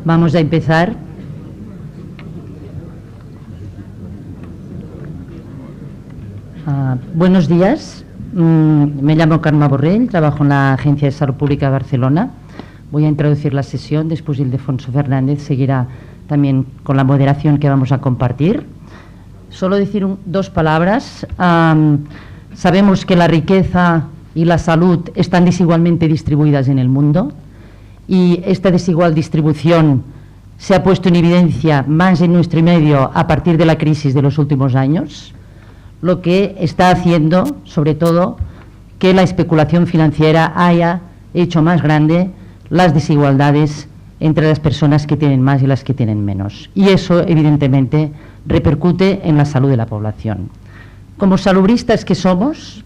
Vamos a empezar. Buenos días. Me llamo Carme Borrell, trabajo en la Agencia de Salud Pública de Barcelona. Voy a introducir la sesión, después Ildefonso Fernández seguirá también con la moderación que vamos a compartir. Solo decir dos palabras. Sabemos que la riqueza y la salud están desigualmente distribuidas en el mundo. Y esta desigual distribución se ha puesto en evidencia más en nuestro medio a partir de la crisis de los últimos años, lo que está haciendo, sobre todo, que la especulación financiera haya hecho más grande las desigualdades entre las personas que tienen más y las que tienen menos. Y eso, evidentemente, repercute en la salud de la población. Como salubristas que somos,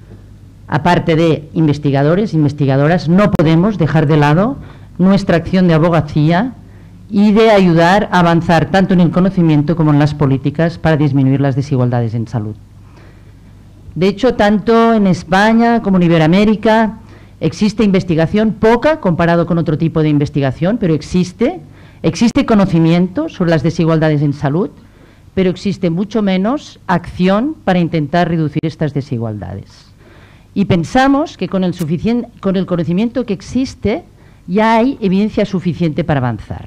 aparte de investigadores, investigadoras, no podemos dejar de lado nuestra acción de abogacía y de ayudar a avanzar tanto en el conocimiento como en las políticas para disminuir las desigualdades en salud. De hecho, tanto en España como en Iberoamérica existe investigación, poca comparado con otro tipo de investigación, pero existe conocimiento sobre las desigualdades en salud, pero existe mucho menos acción para intentar reducir estas desigualdades. Y pensamos que con el conocimiento que existe ya hay evidencia suficiente para avanzar.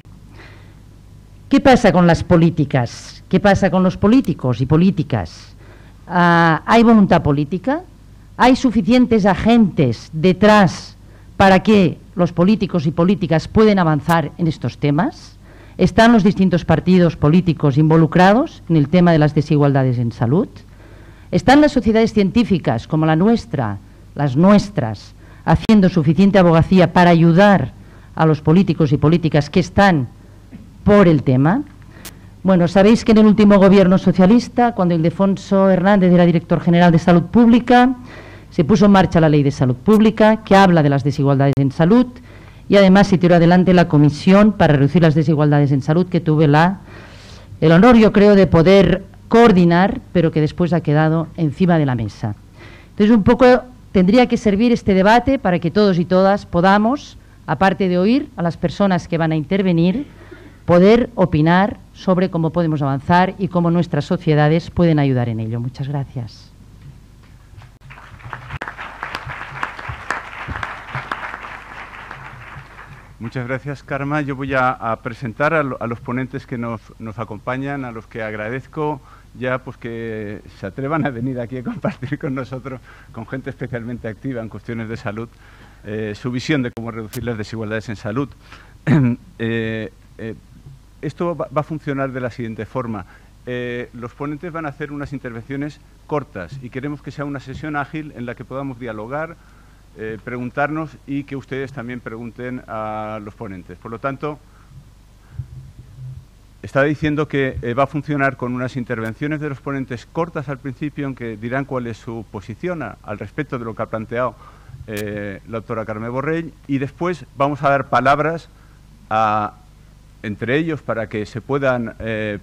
¿Qué pasa con las políticas? ¿Qué pasa con los políticos y políticas? ¿Hay voluntad política? ¿Hay suficientes agentes detrás para que los políticos y políticas puedan avanzar en estos temas? ¿Están los distintos partidos políticos involucrados en el tema de las desigualdades en salud? ¿Están las sociedades científicas como la nuestra, las nuestras, haciendo suficiente abogacía para ayudar a los políticos y políticas que están por el tema? Bueno, sabéis que en el último gobierno socialista, cuando Ildefonso Hernández era director general de Salud Pública, se puso en marcha la Ley de Salud Pública, que habla de las desigualdades en salud, y además se tiró adelante la Comisión para reducir las desigualdades en salud, que tuve el honor, yo creo, de poder coordinar, pero que después ha quedado encima de la mesa. Entonces, un poco tendría que servir este debate para que todos y todas podamos, aparte de oír a las personas que van a intervenir, poder opinar sobre cómo podemos avanzar y cómo nuestras sociedades pueden ayudar en ello. Muchas gracias. Muchas gracias, Carme. Yo voy a presentar a los ponentes que nos acompañan, a los que agradezco ya pues que se atrevan a venir aquí a compartir con nosotros, con gente especialmente activa en cuestiones de salud, su visión de cómo reducir las desigualdades en salud. Esto va a funcionar de la siguiente forma. Los ponentes van a hacer unas intervenciones cortas y queremos que sea una sesión ágil en la que podamos dialogar, preguntarnos y que ustedes también pregunten a los ponentes. Por lo tanto, estaba diciendo que va a funcionar con unas intervenciones de los ponentes cortas al principio, en que dirán cuál es su posición al respecto de lo que ha planteado la doctora Carme Borrell, y después vamos a dar palabras entre ellos para que se puedan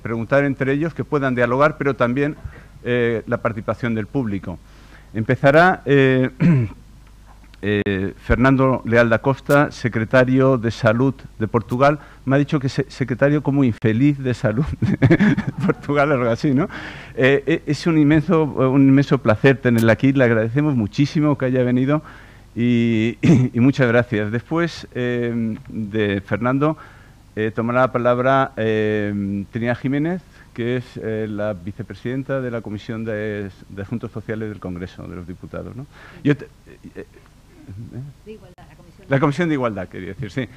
preguntar entre ellos, que puedan dialogar, pero también la participación del público. Empezará Fernando Leal da Costa, secretario de Salud de Portugal. Me ha dicho que secretario como infeliz de Salud de Portugal, algo así, ¿no? Es un inmenso placer tenerla aquí. Le agradecemos muchísimo que haya venido y muchas gracias. Después de Fernando tomará la palabra Trinidad Jiménez, que es la vicepresidenta de la Comisión de Asuntos Sociales del Congreso de los Diputados, ¿no? De igualdad, la Comisión La Comisión de Igualdad, quería decir, sí.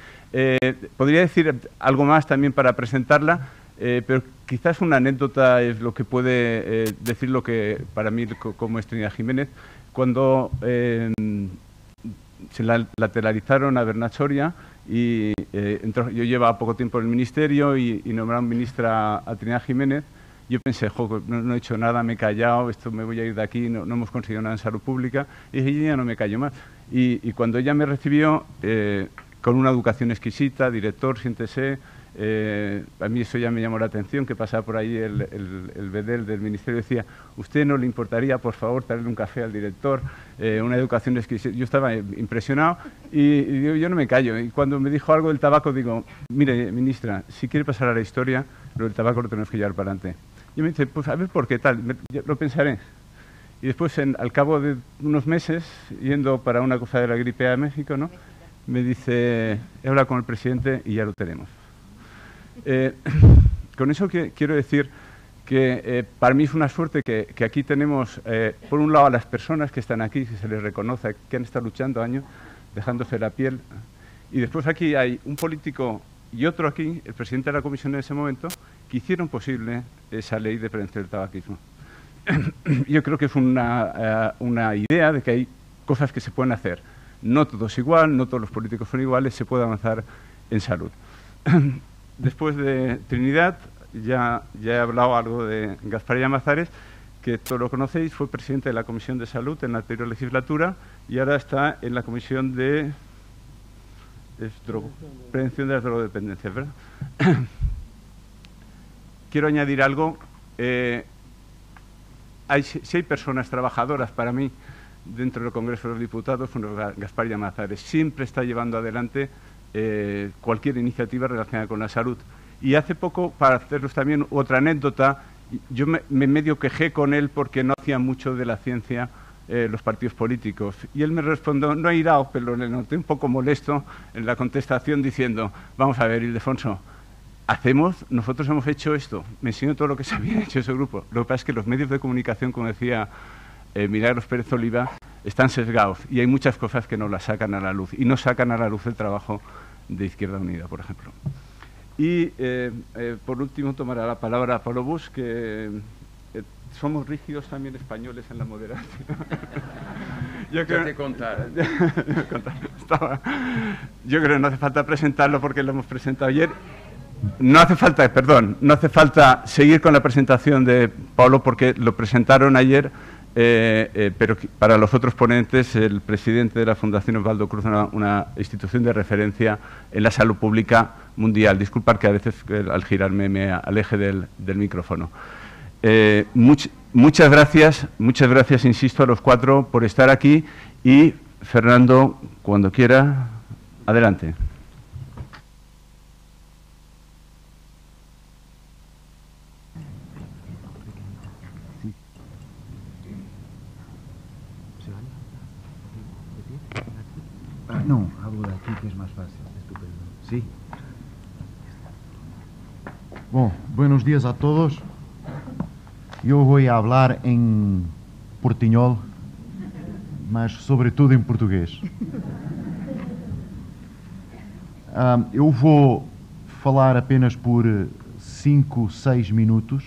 Podría decir algo más también para presentarla, pero quizás una anécdota es lo que puede decir lo que para mí como es Trinidad Jiménez. Cuando se la lateralizaron a Bernat Soria y yo llevaba poco tiempo en el ministerio y nombraron ministra a Trinidad Jiménez, yo pensé, no he hecho nada, me he callado, me voy a ir de aquí, no hemos conseguido nada en salud pública, y dije, ya no me callo más. Y cuando ella me recibió, con una educación exquisita, director, siéntese, a mí eso ya me llamó la atención, que pasaba por ahí el bedel del ministerio, decía, ¿usted no le importaría, por favor, traerle un café al director? Una educación exquisita. Yo estaba impresionado y digo, yo no me callo. Y cuando me dijo algo del tabaco, digo, mire, ministra, si quiere pasar a la historia, lo del tabaco lo tenemos que llevar para adelante. Y me dice, pues a ver por qué tal, lo pensaré. Y después, al cabo de unos meses, yendo para una cosa de la gripe a México, ¿no?, me dice, he hablado con el presidente y ya lo tenemos. Con eso quiero decir que para mí es una suerte que aquí tenemos, por un lado, a las personas que están aquí, que se les reconoce, que han estado luchando años, dejándose la piel. Y después aquí hay un político y otro aquí, el presidente de la comisión en ese momento, que hicieron posible esa ley de prevención del tabaquismo. Yo creo que es una idea de que hay cosas que se pueden hacer. No todo es igual, no todos los políticos son iguales, se puede avanzar en salud. Después de Trinidad, ya he hablado algo de Gaspar Llamazares, que todos lo conocéis, fue presidente de la Comisión de Salud en la anterior legislatura y ahora está en la Comisión de Prevención de las Drogodependencias, ¿verdad? Quiero añadir algo. Si hay personas trabajadoras para mí dentro del Congreso de los Diputados, Gaspar Llamazares siempre está llevando adelante cualquier iniciativa relacionada con la salud. Y hace poco, para haceros también otra anécdota, yo me medio quejé con él porque no hacía mucho de la ciencia los partidos políticos. Y él me respondió, no he irado, pero le noté un poco molesto en la contestación diciendo, vamos a ver, Ildefonso, nosotros hemos hecho esto, me enseñó todo lo que se había hecho ese grupo. Lo que pasa es que los medios de comunicación, como decía Milagros Pérez Oliva, están sesgados y hay muchas cosas que no las sacan a la luz y no sacan a la luz el trabajo de Izquierda Unida, por ejemplo. Y por último tomará la palabra Pablo Busch, que somos rígidos también españoles en la moderación. Yo creo que no hace falta presentarlo porque lo hemos presentado ayer. No hace falta seguir con la presentación de Pablo porque lo presentaron ayer, pero para los otros ponentes, el presidente de la Fundación Osvaldo Cruz, una institución de referencia en la salud pública mundial. Disculpad que a veces al girarme me aleje del micrófono. Muchas gracias, insisto, a los cuatro por estar aquí y, Fernando, cuando quiera, adelante. No, hablo de aquí que es más fácil. Estupendo. Sí. Bom, buenos días a todos. Yo voy a hablar en portuñol, mas sobretudo em português. Eu vou falar apenas por 5, 6 minutos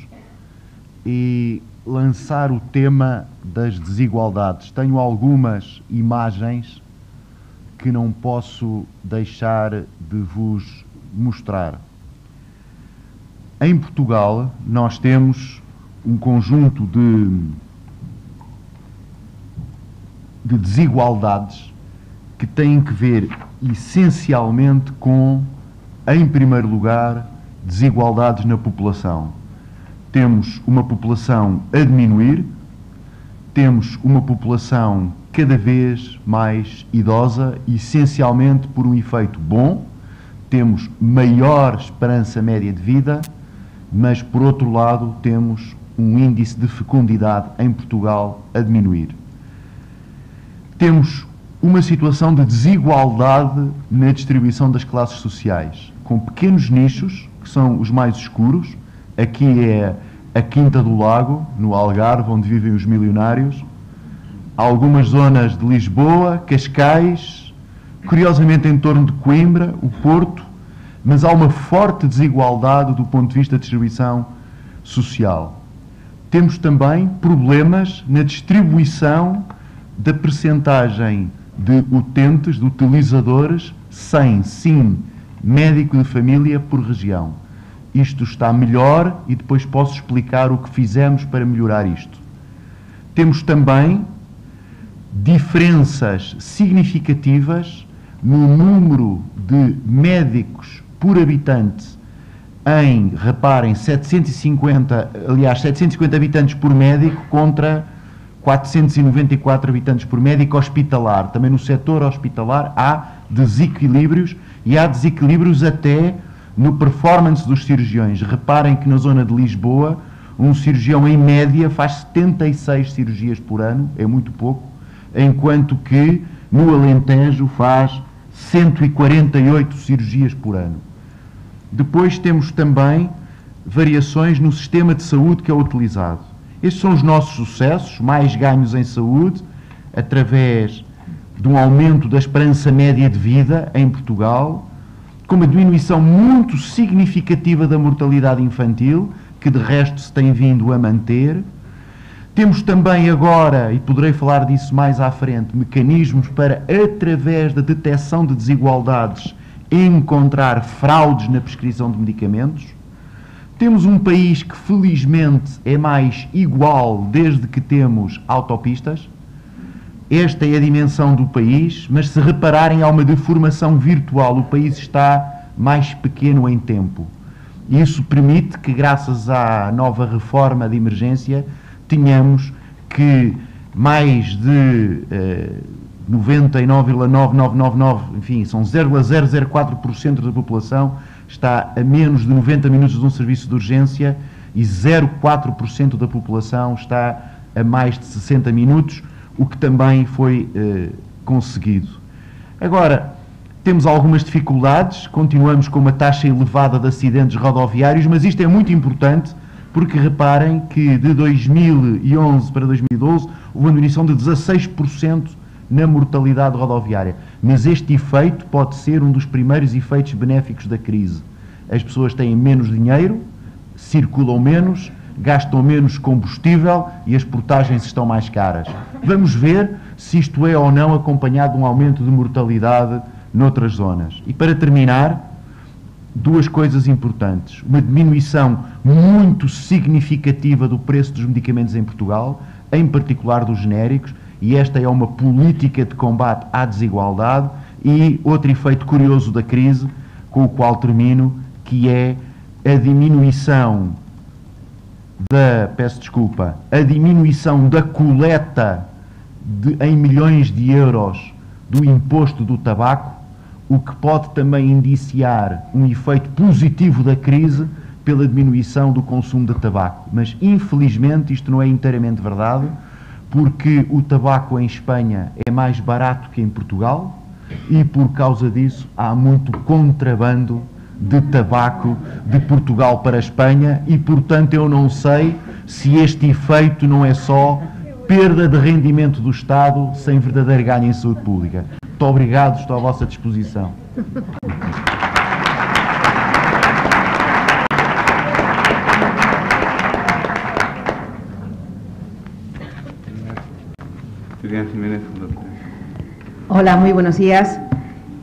e lançar o tema das desigualdades. Tenho algumas imagens que não posso deixar de vos mostrar. Em Portugal, nós temos um conjunto de desigualdades que têm que ver essencialmente com, em primeiro lugar, desigualdades na população. Temos uma população a diminuir, temos uma população cada vez mais idosa, essencialmente por um efeito bom, temos maior esperança média de vida, mas por outro lado temos um índice de fecundidade em Portugal a diminuir. Temos uma situação de desigualdade na distribuição das classes sociais, com pequenos nichos, que são os mais escuros. Aqui é a Quinta do Lago, no Algarve, onde vivem os milionários. Algumas zonas de Lisboa, Cascais, curiosamente em torno de Coimbra, o Porto, mas há uma forte desigualdade do ponto de vista da distribuição social. Temos também problemas na distribuição da percentagem de utentes, de utilizadores, sem SIM médico de família por região. Isto está melhor e depois posso explicar o que fizemos para melhorar isto. Temos também diferenças significativas no número de médicos por habitante reparem, 750 habitantes por médico contra 494 habitantes por médico hospitalar. Também no setor hospitalar há desequilíbrios, e há desequilíbrios até no performance dos cirurgiões. Reparem que na zona de Lisboa, um cirurgião em média faz 76 cirurgias por ano, é muito pouco, enquanto que no Alentejo faz 148 cirurgias por ano. Depois temos também variações no sistema de saúde que é utilizado. Estes são os nossos sucessos, mais ganhos em saúde, através de um aumento da esperança média de vida em Portugal, com uma diminuição muito significativa da mortalidade infantil, que de resto se tem vindo a manter. Temos também agora, e poderei falar disso mais à frente, mecanismos para, através da detecção de desigualdades, encontrar fraudes na prescrição de medicamentos. Temos um país que felizmente é mais igual desde que temos autopistas. Esta é a dimensão do país, mas se repararem há uma deformação virtual, o país está mais pequeno em tempo. Isso permite que, graças à nova reforma de emergência, tenhamos que mais de 99,9999, enfim, são 0,004% da população está a menos de 90 minutos de um serviço de urgência e 0,4% da população está a mais de 60 minutos, o que também foi conseguido. Agora, temos algumas dificuldades, continuamos com uma taxa elevada de acidentes rodoviários, mas isto é muito importante porque reparem que de 2011 para 2012 houve uma diminuição de 16% na mortalidade rodoviária. Mas este efeito pode ser um dos primeiros efeitos benéficos da crise. As pessoas têm menos dinheiro, circulam menos, gastam menos combustível e as portagens estão mais caras. Vamos ver se isto é ou não acompanhado de um aumento de mortalidade noutras zonas. E para terminar, duas coisas importantes. Uma diminuição muito significativa do preço dos medicamentos em Portugal, em particular dos genéricos, e esta é uma política de combate à desigualdade. E outro efeito curioso da crise, com o qual termino, que é a diminuição a diminuição da coleta em milhões de euros do imposto do tabaco, o que pode também indiciar um efeito positivo da crise pela diminuição do consumo de tabaco. Mas, infelizmente, isto não é inteiramente verdade, porque o tabaco em Espanha é mais barato que em Portugal e, por causa disso, há muito contrabando de tabaco de Portugal para a Espanha e, portanto, eu não sei se este efeito não é só perda de rendimento do Estado sem verdadeiro ganho em saúde pública. Muito obrigado, estou à vossa disposição. Hola, muy buenos días.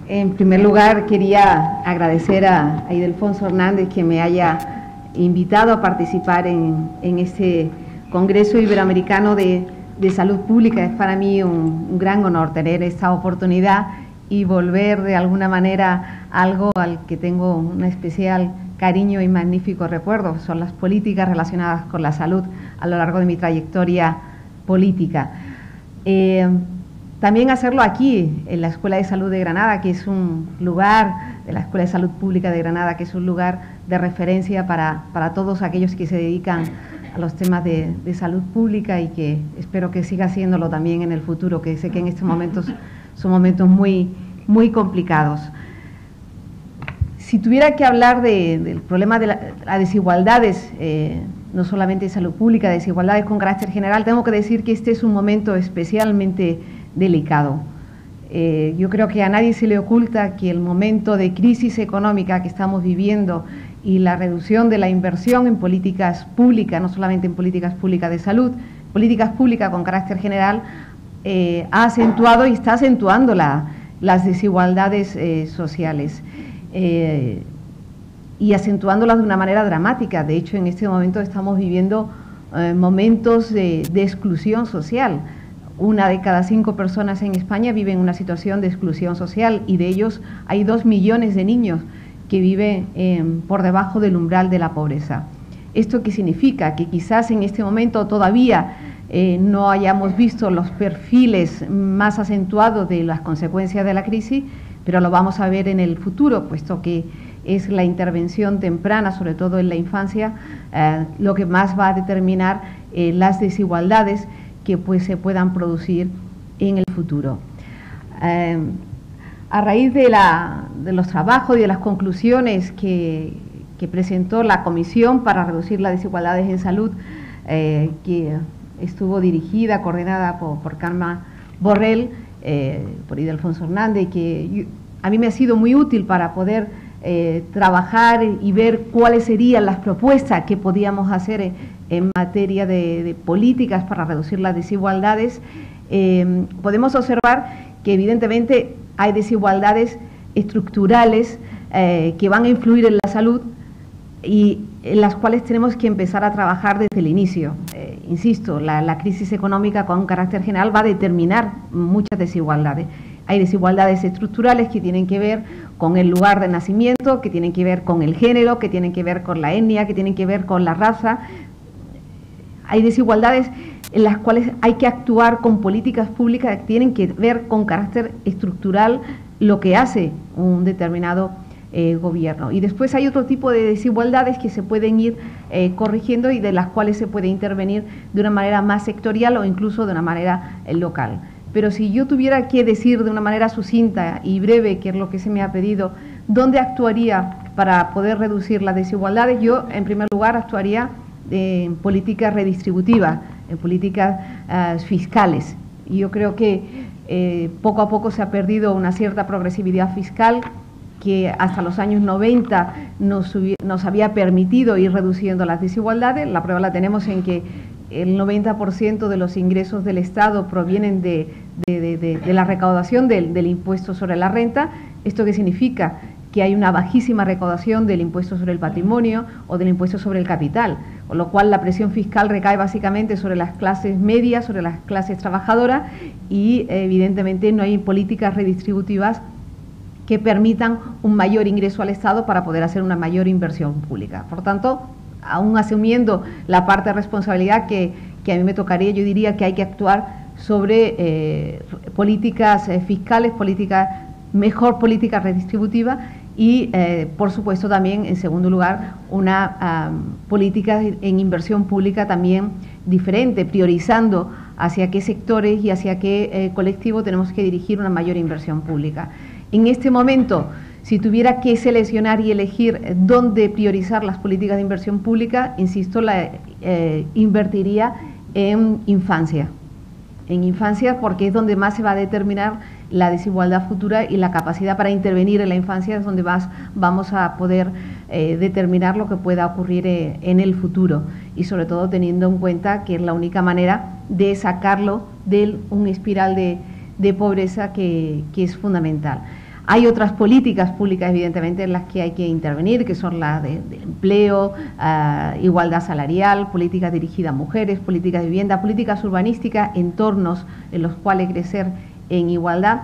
En primer lugar, quería agradecer a Ildefonso Hernández que me haya invitado a participar en este Congreso Iberoamericano de Salud Pública. Es para mí un gran honor tener esta oportunidad y volver de alguna manera a algo al que tengo un especial cariño y magnífico recuerdo. Son las políticas relacionadas con la salud a lo largo de mi trayectoria política. También hacerlo aquí, en la Escuela de Salud de Granada, que es un lugar, de la Escuela de Salud Pública de Granada, que es un lugar de referencia para todos aquellos que se dedican a los temas de salud pública y que espero que siga haciéndolo también en el futuro, que sé que en estos momentos son momentos muy, muy complicados. Si tuviera que hablar del problema de las desigualdades, no solamente de salud pública, desigualdades con carácter general, tengo que decir que este es un momento especialmente delicado. Yo creo que a nadie se le oculta que el momento de crisis económica que estamos viviendo y la reducción de la inversión en políticas públicas, no solamente en políticas públicas de salud, políticas públicas con carácter general, ha acentuado y está acentuando las desigualdades sociales y acentuándolas de una manera dramática. De hecho, en este momento estamos viviendo momentos de exclusión social. 1 de cada 5 personas en España vive en una situación de exclusión social y de ellos hay 2 millones de niños que viven por debajo del umbral de la pobreza. ¿Esto qué significa? Que quizás en este momento todavía no hayamos visto los perfiles más acentuados de las consecuencias de la crisis, pero lo vamos a ver en el futuro, puesto que es la intervención temprana, sobre todo en la infancia, lo que más va a determinar las desigualdades que pues se puedan producir en el futuro. A raíz de los trabajos y de las conclusiones que presentó la Comisión para reducir las desigualdades en salud, que estuvo dirigida, coordinada por Carme Borrell, por Ildefonso Hernández, que a mí me ha sido muy útil para poder trabajar y ver cuáles serían las propuestas que podíamos hacer en materia de políticas para reducir las desigualdades. Podemos observar que evidentemente hay desigualdades estructurales que van a influir en la salud y en las cuales tenemos que empezar a trabajar desde el inicio. Insisto, la crisis económica con un carácter general va a determinar muchas desigualdades. Hay desigualdades estructurales que tienen que ver con el lugar de nacimiento, que tienen que ver con el género, que tienen que ver con la etnia, que tienen que ver con la raza. Hay desigualdades en las cuales hay que actuar con políticas públicas que tienen que ver con carácter estructural lo que hace un determinado gobierno. Y después hay otro tipo de desigualdades que se pueden ir corrigiendo y de las cuales se puede intervenir de una manera más sectorial o incluso de una manera local. Pero si yo tuviera que decir de una manera sucinta y breve, que es lo que se me ha pedido, ¿dónde actuaría para poder reducir las desigualdades? Yo, en primer lugar, actuaría en políticas redistributivas, en políticas fiscales. Y yo creo que poco a poco se ha perdido una cierta progresividad fiscal que hasta los años 90 nos había permitido ir reduciendo las desigualdades. La prueba la tenemos en que el 90% de los ingresos del Estado provienen de la recaudación del impuesto sobre la renta. ¿Esto qué significa? Que hay una bajísima recaudación del impuesto sobre el patrimonio o del impuesto sobre el capital, con lo cual la presión fiscal recae básicamente sobre las clases medias, sobre las clases trabajadoras y evidentemente no hay políticas redistributivas que permitan un mayor ingreso al Estado para poder hacer una mayor inversión pública. Por tanto, aún asumiendo la parte de responsabilidad que a mí me tocaría, yo diría que hay que actuar sobre políticas fiscales, mejor política redistributiva y, por supuesto, también, en segundo lugar, una política en inversión pública también diferente, priorizando hacia qué sectores y hacia qué colectivos tenemos que dirigir una mayor inversión pública. En este momento, si tuviera que seleccionar y elegir dónde priorizar las políticas de inversión pública, insisto, la invertiría en infancia. En infancia porque es donde más se va a determinar la desigualdad futura y la capacidad para intervenir en la infancia es donde más vamos a poder determinar lo que pueda ocurrir en el futuro y sobre todo teniendo en cuenta que es la única manera de sacarlo de un espiral de pobreza que es fundamental. Hay otras políticas públicas, evidentemente, en las que hay que intervenir, que son las del empleo, igualdad salarial, políticas dirigidas a mujeres, políticas de vivienda, políticas urbanísticas, entornos en los cuales crecer en igualdad.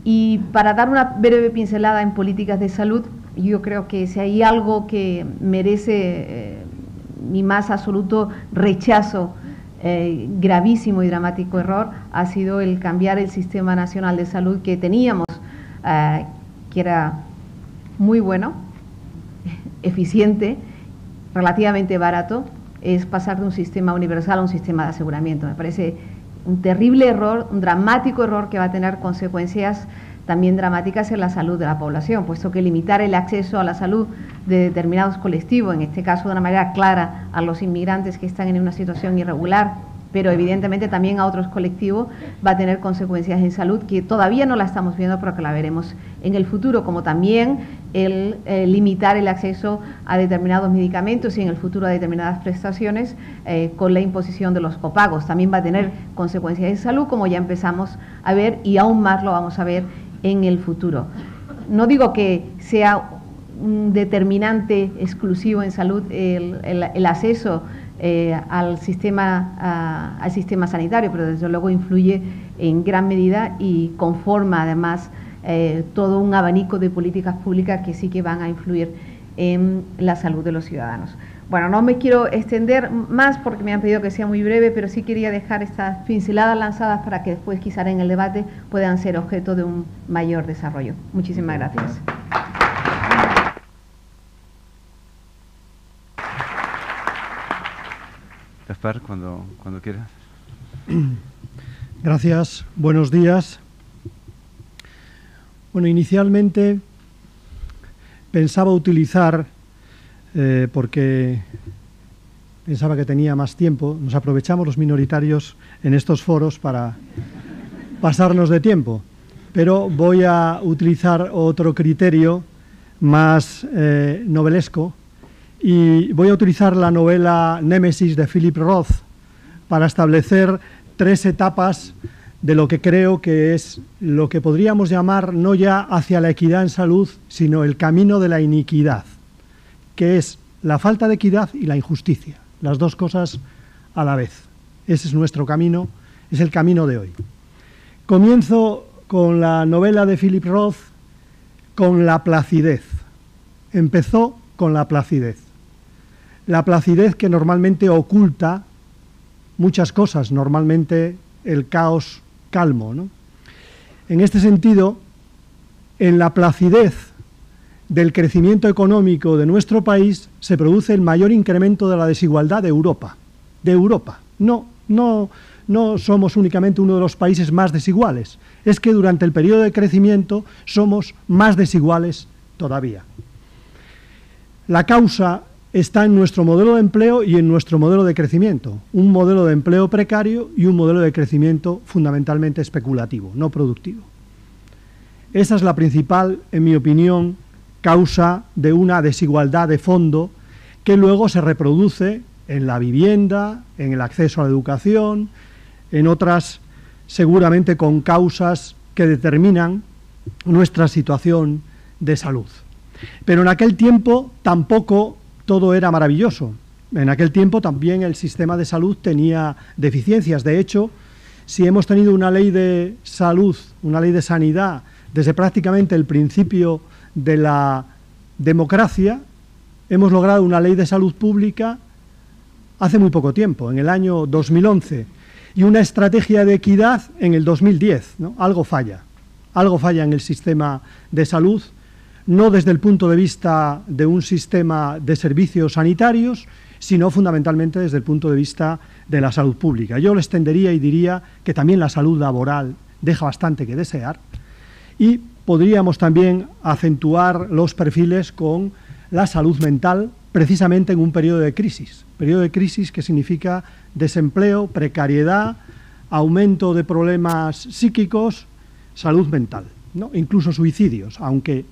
Y para dar una breve pincelada en políticas de salud, yo creo que si hay algo que merece mi más absoluto rechazo, gravísimo y dramático error, ha sido el cambiar el Sistema Nacional de Salud que teníamos, que era muy bueno, eficiente, relativamente barato, es pasar de un sistema universal a un sistema de aseguramiento. Me parece un terrible error, un dramático error que va a tener consecuencias también dramáticas en la salud de la población, puesto que limitar el acceso a la salud de determinados colectivos, en este caso de una manera clara a los inmigrantes que están en una situación irregular, pero evidentemente también a otros colectivos va a tener consecuencias en salud que todavía no la estamos viendo, pero que la veremos en el futuro, como también el limitar el acceso a determinados medicamentos y en el futuro a determinadas prestaciones con la imposición de los copagos. También va a tener consecuencias en salud, como ya empezamos a ver, y aún más lo vamos a ver en el futuro. No digo que sea un determinante exclusivo en salud el acceso al sistema sanitario, pero desde luego influye en gran medida y conforma además todo un abanico de políticas públicas que sí que van a influir en la salud de los ciudadanos. Bueno, no me quiero extender más porque me han pedido que sea muy breve, pero sí quería dejar estas pinceladas lanzadas para que después quizá en el debate puedan ser objeto de un mayor desarrollo. Muchísimas gracias. Gaspar, cuando quieras. Gracias, buenos días. Bueno, inicialmente pensaba utilizar, porque pensaba que tenía más tiempo, nos aprovechamos los minoritarios en estos foros para pasarnos de tiempo, pero voy a utilizar otro criterio más novelesco y voy a utilizar la novela Némesis de Philip Roth para establecer 3 etapas de lo que creo que es lo que podríamos llamar no ya hacia la equidad en salud, sino el camino de la iniquidad, que es la falta de equidad y la injusticia, las dos cosas a la vez. Ese es nuestro camino, es el camino de hoy. Comienzo con la novela de Philip Roth, con la placidez. Empezó con la placidez. La placidez que normalmente oculta muchas cosas, normalmente el caos calmo, ¿no? En este sentido, en la placidez del crecimiento económico de nuestro país se produce el mayor incremento de la desigualdad de Europa. No somos únicamente uno de los países más desiguales, es que durante el periodo de crecimiento somos más desiguales todavía. La causa está en nuestro modelo de empleo y en nuestro modelo de crecimiento, un modelo de empleo precario y un modelo de crecimiento fundamentalmente especulativo, no productivo. Esa es la principal, en mi opinión, causa de una desigualdad de fondo que luego se reproduce en la vivienda, en el acceso a la educación, en otras seguramente con causas que determinan nuestra situación de salud. Pero en aquel tiempo tampoco todo era maravilloso. En aquel tiempo también el sistema de salud tenía deficiencias. De hecho, si hemos tenido una ley de salud, una ley de sanidad, desde prácticamente el principio de la democracia, hemos logrado una ley de salud pública hace muy poco tiempo, en el año 2011, y una estrategia de equidad en el 2010, ¿no? Algo falla en el sistema de salud, no desde el punto de vista de un sistema de servicios sanitarios, sino fundamentalmente desde el punto de vista de la salud pública. Yo lo extendería y diría que también la salud laboral deja bastante que desear y podríamos también acentuar los perfiles con la salud mental, precisamente en un periodo de crisis que significa desempleo, precariedad, aumento de problemas psíquicos, salud mental, ¿no? Incluso suicidios, aunque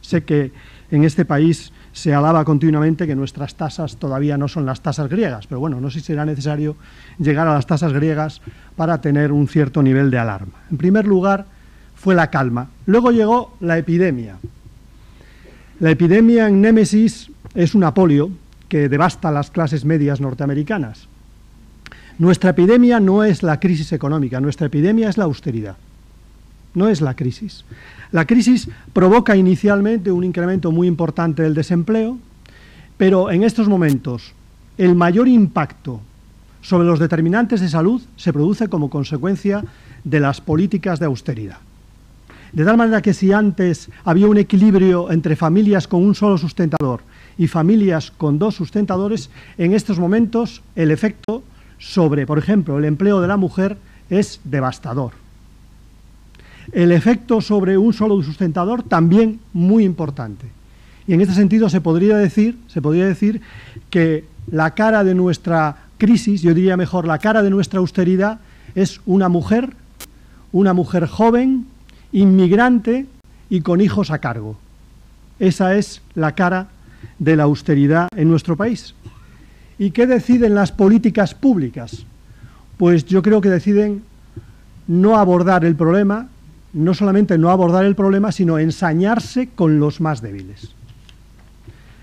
sé que en este país se alaba continuamente que nuestras tasas todavía no son las tasas griegas, pero bueno, no sé si será necesario llegar a las tasas griegas para tener un cierto nivel de alarma. En primer lugar, fue la calma. Luego llegó la epidemia. La epidemia en Némesis es una polio que devasta las clases medias norteamericanas. Nuestra epidemia no es la crisis económica, nuestra epidemia es la austeridad, no es la crisis. La crisis provoca inicialmente un incremento muy importante del desempleo, pero en estos momentos el mayor impacto sobre los determinantes de salud se produce como consecuencia de las políticas de austeridad. De tal manera que si antes había un equilibrio entre familias con un solo sustentador y familias con 2 sustentadores, en estos momentos el efecto sobre, por ejemplo, el empleo de la mujer es devastador. El efecto sobre un solo sustentador también muy importante. Y en este sentido se podría decir que la cara de nuestra crisis, yo diría mejor, la cara de nuestra austeridad es una mujer joven, inmigrante y con hijos a cargo. Esa es la cara de la austeridad en nuestro país. ¿Y qué deciden las políticas públicas? Pues yo creo que deciden no abordar el problema, no solamente no abordar el problema, sino ensañarse con los más débiles.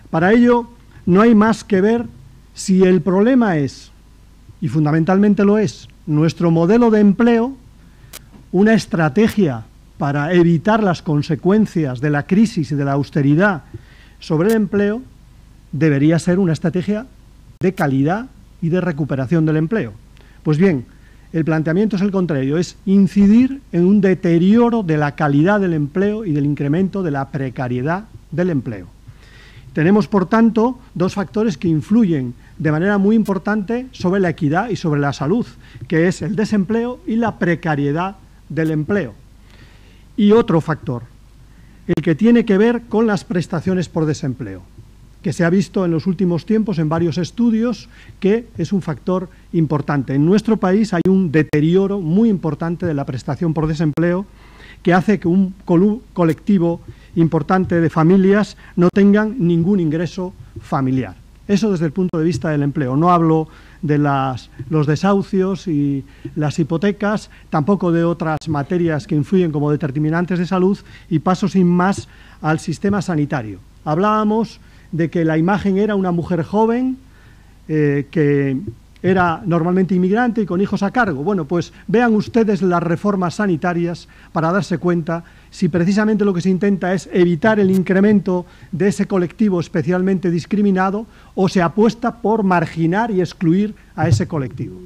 Para ello, no hay más que ver si el problema es, y fundamentalmente lo es, nuestro modelo de empleo, una estrategia para evitar las consecuencias de la crisis y de la austeridad sobre el empleo, debería ser una estrategia de calidad y de recuperación del empleo. Pues bien, el planteamiento es el contrario, es incidir en un deterioro de la calidad del empleo y del incremento de la precariedad del empleo. Tenemos, por tanto, dos factores que influyen de manera muy importante sobre la equidad y sobre la salud, que es el desempleo y la precariedad del empleo. Y otro factor, el que tiene que ver con las prestaciones por desempleo, que se ha visto en los últimos tiempos en varios estudios que es un factor importante. En nuestro país hay un deterioro muy importante de la prestación por desempleo que hace que un colectivo importante de familias no tengan ningún ingreso familiar. Eso desde el punto de vista del empleo. No hablo de los desahucios y las hipotecas, tampoco de otras materias que influyen como determinantes de salud, y paso sin más al sistema sanitario. Hablábamos de que la imagen era una mujer joven que era normalmente inmigrante y con hijos a cargo. Bueno, pues vean ustedes las reformas sanitarias para darse cuenta si precisamente lo que se intenta es evitar el incremento de ese colectivo especialmente discriminado o se apuesta por marginar y excluir a ese colectivo.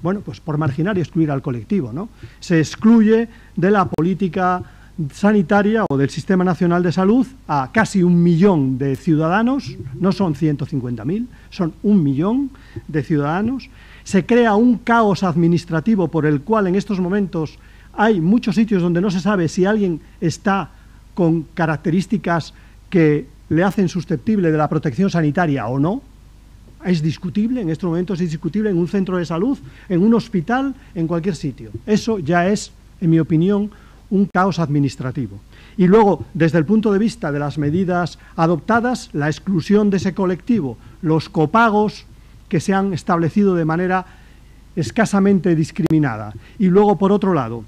Bueno, pues por marginar y excluir al colectivo, ¿no? Se excluye de la política sanitaria o del Sistema Nacional de Salud a casi 1 millón de ciudadanos, no son 150.000, son 1 millón de ciudadanos. Se crea un caos administrativo por el cual en estos momentos hay muchos sitios donde no se sabe si alguien está con características que le hacen susceptible de la protección sanitaria o no. Es discutible, en estos momentos es discutible en un centro de salud, en un hospital, en cualquier sitio. Eso ya es, en mi opinión, un caos administrativo. Y luego, desde el punto de vista de las medidas adoptadas, la exclusión de ese colectivo, los copagos que se han establecido de manera escasamente discriminada. Y luego, por otro lado,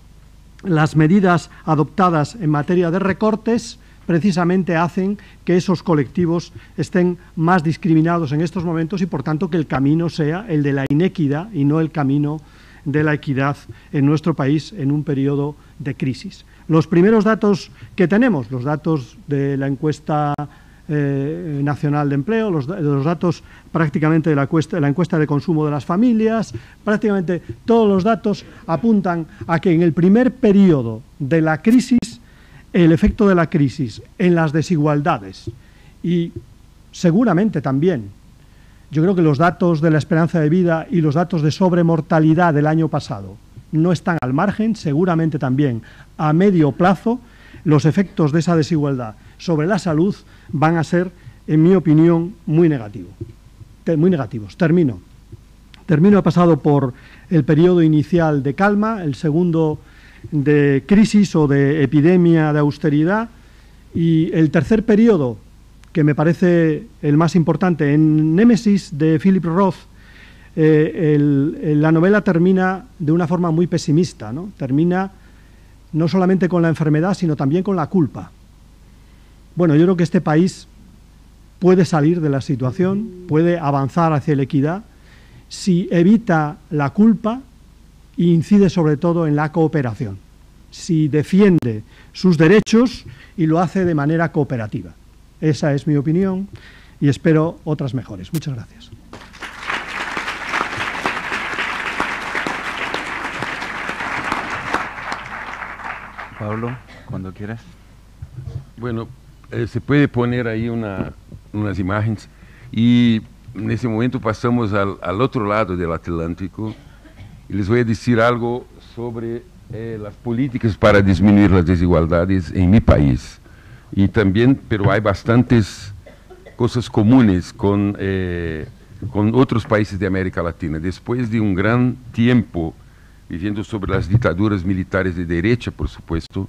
las medidas adoptadas en materia de recortes precisamente hacen que esos colectivos estén más discriminados en estos momentos y, por tanto, que el camino sea el de la inequidad y no el camino de la equidad en nuestro país en un periodo de crisis. Los primeros datos que tenemos, los datos de la encuesta nacional de empleo, los datos prácticamente de la encuesta de consumo de las familias, prácticamente todos los datos apuntan a que en el primer periodo de la crisis, el efecto de la crisis en las desigualdades y seguramente también, yo creo que los datos de la esperanza de vida y los datos de sobremortalidad del año pasado no están al margen, seguramente también a medio plazo los efectos de esa desigualdad sobre la salud van a ser, en mi opinión, muy negativos. Termino. He pasado por el periodo inicial de calma, el segundo de crisis o de epidemia de austeridad y el tercer periodo, que me parece el más importante. En Némesis de Philip Roth, la novela termina de una forma muy pesimista, ¿no? Termina no solamente con la enfermedad, sino también con la culpa. Bueno, yo creo que este país puede salir de la situación, puede avanzar hacia la equidad, si evita la culpa e incide sobre todo en la cooperación, si defiende sus derechos y lo hace de manera cooperativa. Esa es mi opinión y espero otras mejores. Muchas gracias. Pablo, cuando quieras. Bueno, se puede poner ahí unas imágenes y en ese momento pasamos al otro lado del Atlántico y les voy a decir algo sobre las políticas para disminuir las desigualdades en mi país. Y también, pero hay bastantes cosas comunes con con otros países de América Latina. Después de un gran tiempo viviendo sobre las dictaduras militares de derecha, por supuesto,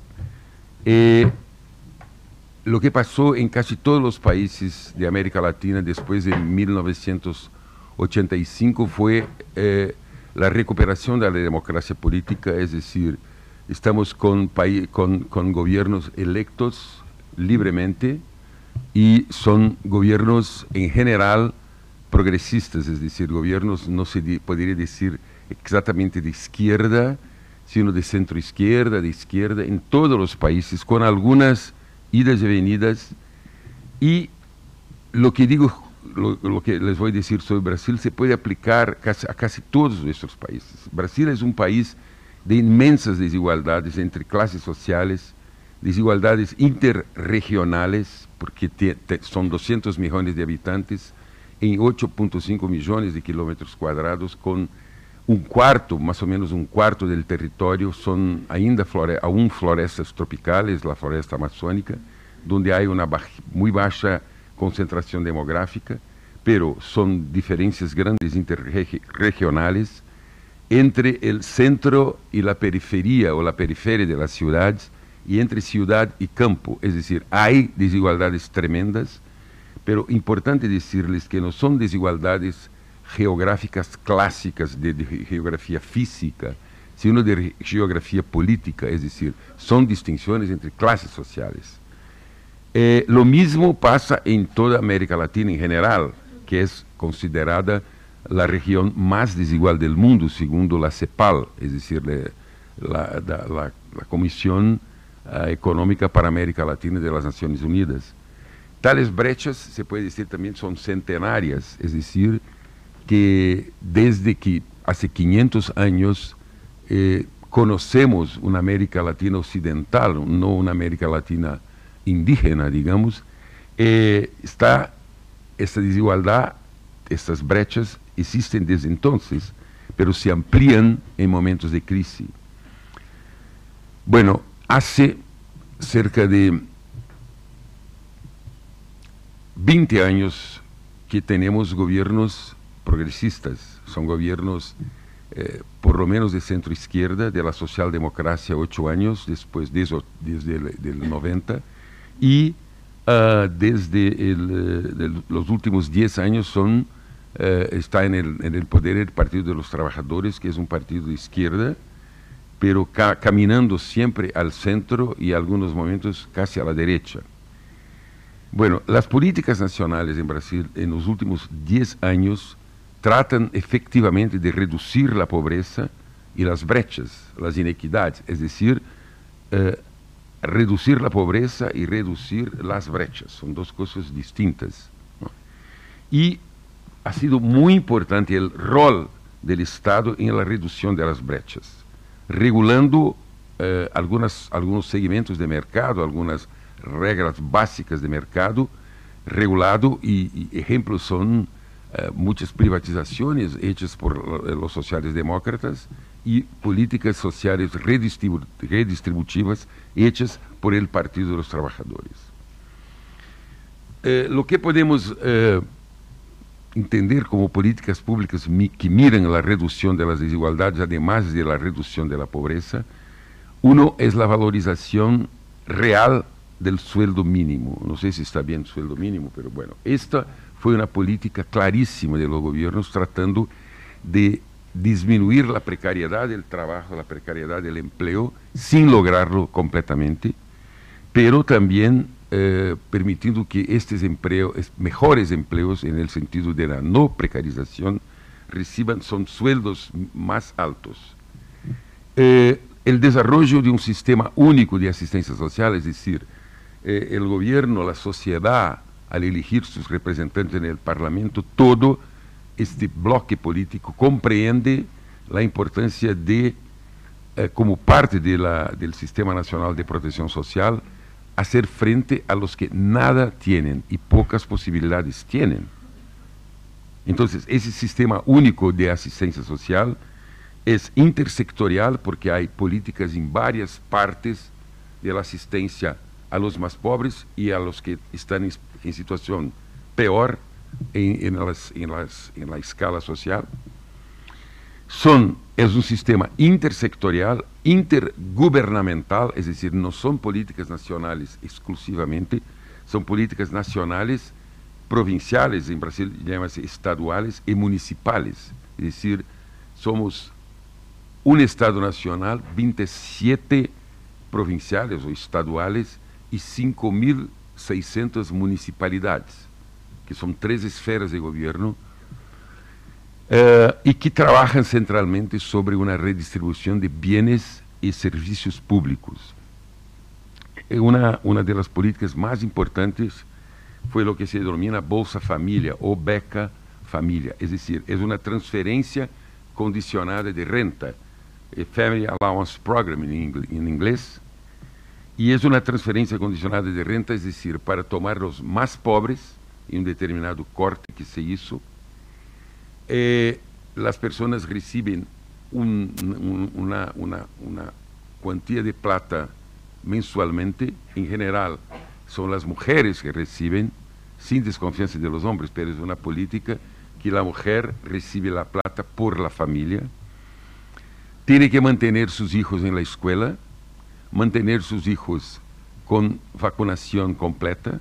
lo que pasó en casi todos los países de América Latina después de 1985 fue la recuperación de la democracia política, es decir, estamos con gobiernos electos libremente y son gobiernos en general progresistas, es decir, gobiernos no se podría decir exactamente de izquierda, sino de centro izquierda, de izquierda, en todos los países, con algunas idas y venidas. Y lo que digo, lo que les voy a decir sobre Brasil se puede aplicar a casi todos nuestros países. Brasil es un país de inmensas desigualdades entre clases sociales, desigualdades interregionales, porque son 200 millones de habitantes en 8.5 millones de kilómetros cuadrados, con un cuarto, más o menos un cuarto del territorio, son aún florestas tropicales, la floresta amazónica, donde hay una muy baja concentración demográfica, pero son diferencias grandes interregionales entre el centro y la periferia o la periferia de las ciudades y entre ciudad y campo. Es decir, hay desigualdades tremendas, pero importante decirles que no son desigualdades geográficas clásicas de geografía física, sino de geografía política, es decir, son distinciones entre clases sociales. Lo mismo pasa en toda América Latina en general, que es considerada la región más desigual del mundo, según la CEPAL, es decir, la Comisión Económica para América Latina de las Naciones Unidas. Tales brechas, se puede decir también, son centenarias, es decir, que desde que hace 500 años conocemos una América Latina occidental, no una América Latina indígena, digamos, está esta desigualdad, estas brechas existen desde entonces, pero se amplían en momentos de crisis. Bueno, hace cerca de 20 años que tenemos gobiernos progresistas, son gobiernos por lo menos de centro izquierda, de la socialdemocracia 8 años, después desde el 90, y desde los últimos 10 años está en el poder el Partido de los Trabajadores, que es un partido de izquierda, pero caminando siempre al centro y en algunos momentos casi a la derecha. Bueno, las políticas nacionales en Brasil en los últimos 10 años tratan efectivamente de reducir la pobreza y las brechas, las inequidades, es decir, reducir la pobreza y reducir las brechas, son dos cosas distintas, ¿no? Y ha sido muy importante el rol del Estado en la reducción de las brechas, regulando algunos segmentos de mercado, algunas reglas básicas de mercado, regulado, y ejemplos son muchas privatizaciones hechas por los socialdemócratas y políticas sociales redistributivas hechas por el Partido de los Trabajadores. Lo que podemos entender como políticas públicas que miran la reducción de las desigualdades, además de la reducción de la pobreza, uno es la valorización real del sueldo mínimo. No sé si está bien sueldo mínimo, pero bueno, esta fue una política clarísima de los gobiernos tratando de disminuir la precariedad del trabajo, la precariedad del empleo, sin lograrlo completamente, pero también permitiendo que estos mejores empleos, en el sentido de la no precarización, son sueldos más altos. El desarrollo de un sistema único de asistencia social, es decir, el gobierno, la sociedad, al elegir sus representantes en el Parlamento, todo este bloque político comprende la importancia de, como parte del Sistema Nacional de Protección Social, hacer frente a los que nada tienen y pocas posibilidades tienen. Entonces, ese sistema único de asistencia social es intersectorial porque hay políticas en varias partes de la asistencia a los más pobres y a los que están en situación peor, en la escala social. Es un sistema intersectorial, intergubernamental, es decir, no son políticas nacionales exclusivamente, son políticas nacionales, provinciales, en Brasil llaman-se estaduales y municipales. Es decir, somos un Estado nacional, 27 provinciales o estaduales y 5.600 municipalidades, que son 3 esferas de gobierno, y que trabajan centralmente sobre una redistribución de bienes y servicios públicos. Una de las políticas más importantes fue lo que se denomina Bolsa Familia o Beca Familia, es decir, es una transferencia condicionada de renta, Family Allowance Program en inglés, y es una transferencia condicionada de renta, es decir, para tomar los más pobres, en un determinado corte que se hizo, las personas reciben una cuantía de plata mensualmente. En general son las mujeres que reciben, sin desconfianza de los hombres, pero es una política que la mujer recibe la plata por la familia, tiene que mantener sus hijos en la escuela, mantener sus hijos con vacunación completa.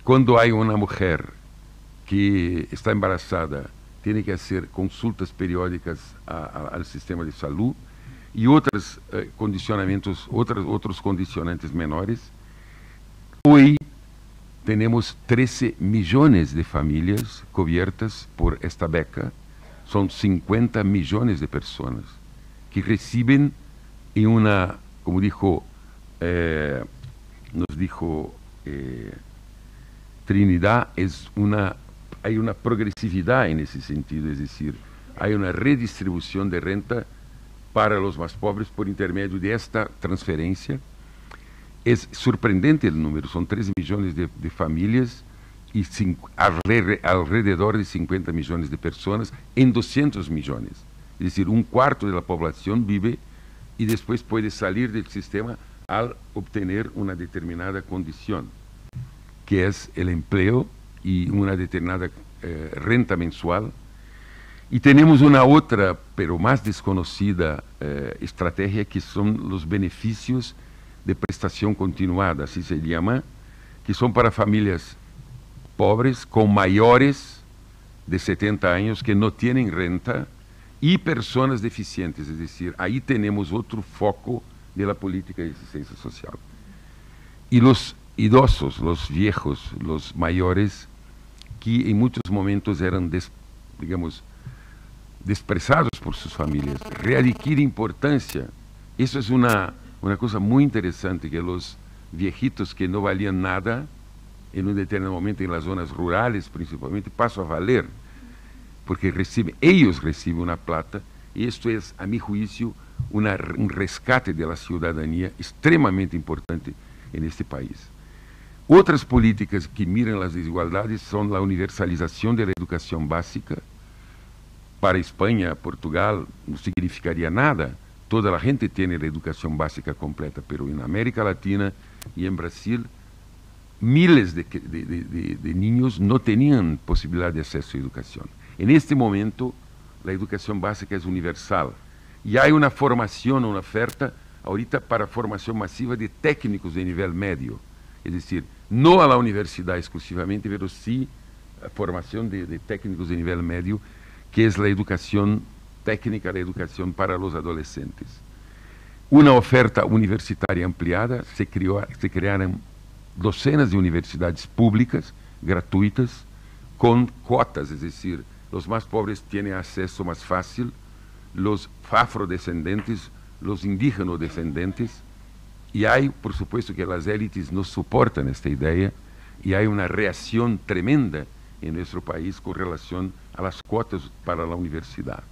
Cuando hay una mujer que está embarazada, tiene que hacer consultas periódicas al sistema de salud y otros condicionamientos, otros condicionantes menores. Hoy tenemos 13 millones de familias cubiertas por esta beca, son 50 millones de personas que reciben en una, como dijo, nos dijo Trinidad, hay una progresividad en ese sentido, es decir, hay una redistribución de renta para los más pobres por intermedio de esta transferencia. Es sorprendente el número, son 13 millones de familias y alrededor de 50 millones de personas en 200 millones. Es decir, un cuarto de la población vive y después puede salir del sistema al obtener una determinada condición, que es el empleo y una determinada renta mensual. Y tenemos una otra, pero más desconocida estrategia, que son los beneficios de prestación continuada, así se llama, que son para familias pobres con mayores de 70 años que no tienen renta y personas deficientes, es decir, ahí tenemos otro foco de la política de asistencia social. Y los idosos, los viejos, los mayores, que en muchos momentos eran, desprezados por sus familias, readquiere importancia. Eso es una cosa muy interesante, que los viejitos que no valían nada, en un determinado momento en las zonas rurales principalmente, pasan a valer, porque ellos reciben una plata, y esto es, a mi juicio, un rescate de la ciudadanía extremadamente importante en este país. Otras políticas que miran las desigualdades son la universalización de la educación básica. Para España, Portugal, no significaría nada. Toda la gente tiene la educación básica completa, pero en América Latina y en Brasil, miles de niños no tenían posibilidad de acceso a educación. En este momento, la educación básica es universal. Y hay una formación, una oferta, ahorita para formación masiva de técnicos de nivel medio. Es decir, no a la universidad exclusivamente, pero sí a formación de técnicos de nivel medio, que es la educación técnica, la educación para los adolescentes. Una oferta universitaria ampliada, se crearon docenas de universidades públicas, gratuitas, con cuotas, es decir, los más pobres tienen acceso más fácil, los afrodescendentes, los indígenas descendentes, y hay, por supuesto, que las élites no soportan esta idea, y hay una reacción tremenda en nuestro país con relación a las cuotas para la universidad.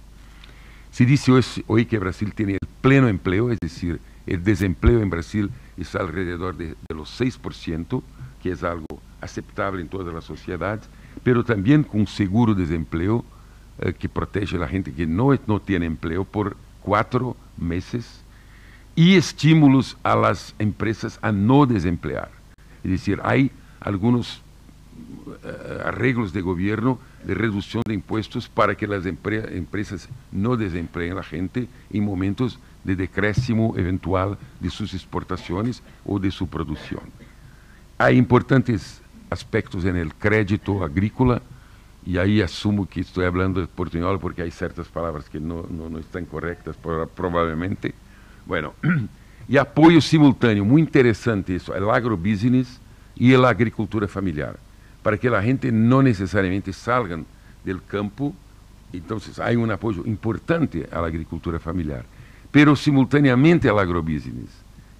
Se dice hoy que Brasil tiene el pleno empleo, es decir, el desempleo en Brasil es alrededor de los 6%, que es algo aceptable en toda la sociedad, pero también con seguro desempleo que protege a la gente que no tiene empleo por 4 meses, y estímulos a las empresas a no desemplear. Es decir, hay algunos arreglos de gobierno de reducción de impuestos para que las empresas no desempleen a la gente en momentos de decréscimo eventual de sus exportaciones o de su producción. Hay importantes aspectos en el crédito agrícola, y ahí asumo que estoy hablando de portuñol porque hay ciertas palabras que no están correctas probablemente. Bueno, y apoyo simultáneo, muy interesante eso, el agrobusiness y la agricultura familiar, para que la gente no necesariamente salgan del campo. Entonces hay un apoyo importante a la agricultura familiar, pero simultáneamente al agrobusiness,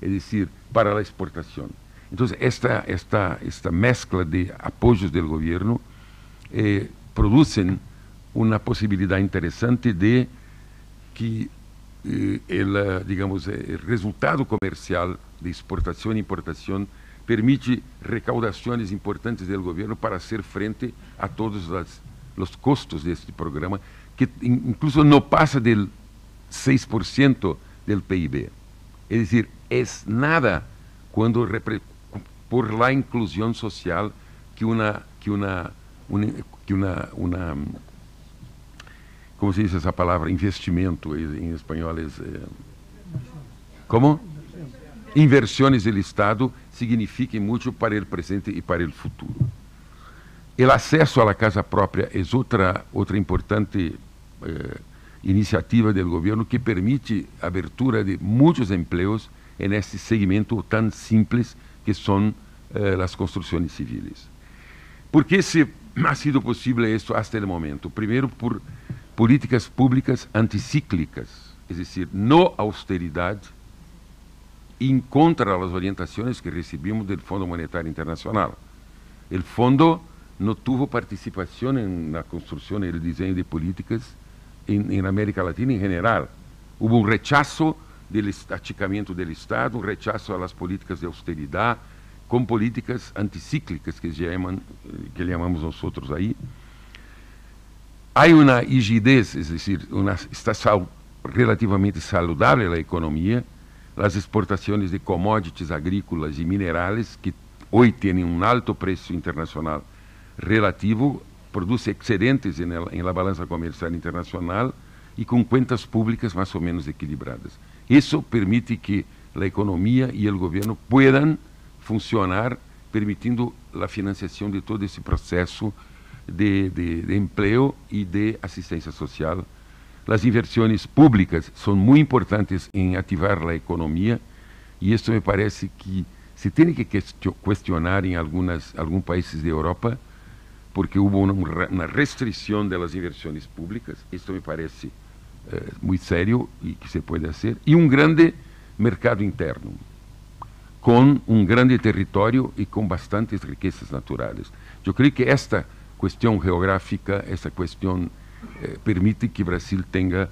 es decir, para la exportación. Entonces esta mezcla de apoyos del gobierno producen una posibilidad interesante de que el resultado comercial de exportación e importación permite recaudaciones importantes del gobierno para hacer frente a todos los costos de este programa, que incluso no pasa del 6% del PIB. Es decir, es nada cuando por la inclusión social que una ¿cómo se dice esa palabra? Investimento, en español es... ¿Cómo? Inversiones del Estado signifiquen mucho para el presente y para el futuro. El acceso a la casa propia es otra importante iniciativa del gobierno que permite abertura de muchos empleos en este segmento tan simples que son las construcciones civiles. ¿Por qué ha sido posible esto hasta el momento? Primero, por políticas públicas anticíclicas, es decir, no austeridad, en contra de las orientaciones que recibimos del Fondo Monetario Internacional. El fondo no tuvo participación en la construcción y el diseño de políticas en América Latina en general. Hubo un rechazo del achicamiento del Estado, un rechazo a las políticas de austeridad, con políticas anticíclicas que llamamos nosotros ahí. Hay una rigidez, es decir, está relativamente saludable la economía. Las exportaciones de commodities agrícolas y minerales, que hoy tienen un alto precio internacional relativo, produce excedentes en la balanza comercial internacional y con cuentas públicas más o menos equilibradas. Eso permite que la economía y el gobierno puedan funcionar, permitiendo la financiación de todo ese proceso de empleo y de asistencia social. Las inversiones públicas son muy importantes en activar la economía, y esto me parece que se tiene que cuestionar en algunos países de Europa, porque hubo una restricción de las inversiones públicas. Esto me parece muy serio y que se puede hacer. Y un grande mercado interno, con un grande territorio y con bastantes riquezas naturales. Yo creo que esta cuestión geográfica, esta cuestión permite que Brasil tenga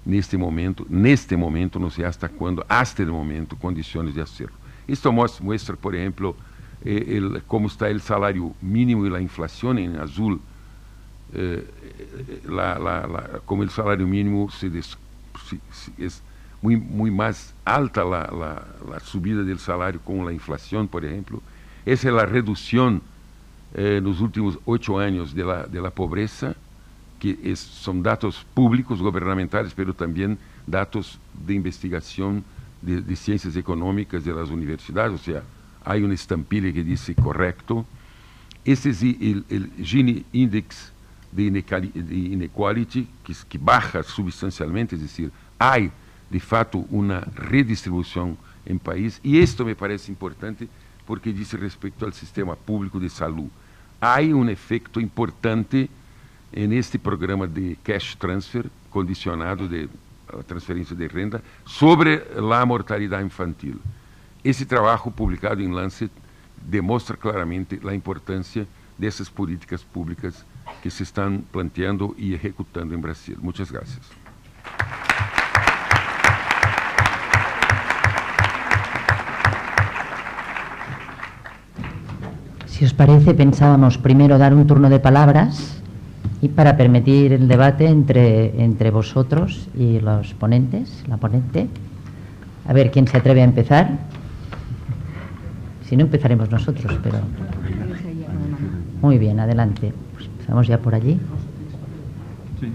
en este momento, no sé hasta cuándo, hasta el momento, condiciones de hacerlo. Esto muestra, por ejemplo, cómo está el salario mínimo y la inflación en azul, como el salario mínimo es muy más alta la subida del salario con la inflación, por ejemplo. Esa es la reducción en los últimos 8 años de la pobreza, que son datos públicos, gubernamentales, pero también datos de investigación de ciencias económicas de las universidades. O sea, hay una estampilla que dice correcto. Este es el Gini Index de Inequality, que baja sustancialmente, es decir, hay de fato una redistribución en país, y esto me parece importante porque dice respecto al sistema público de salud. Hay un efecto importante en este programa de cash transfer, condicionado de la transferencia de renta, sobre la mortalidad infantil. Ese trabajo publicado en Lancet demuestra claramente la importancia de esas políticas públicas que se están planteando y ejecutando en Brasil. Muchas gracias. Si os parece, pensábamos primero dar un turno de palabras y para permitir el debate entre vosotros y los ponentes, la ponente. A ver quién se atreve a empezar. Si no, empezaremos nosotros, pero... Muy bien, adelante. Pues empezamos ya por allí. Sí.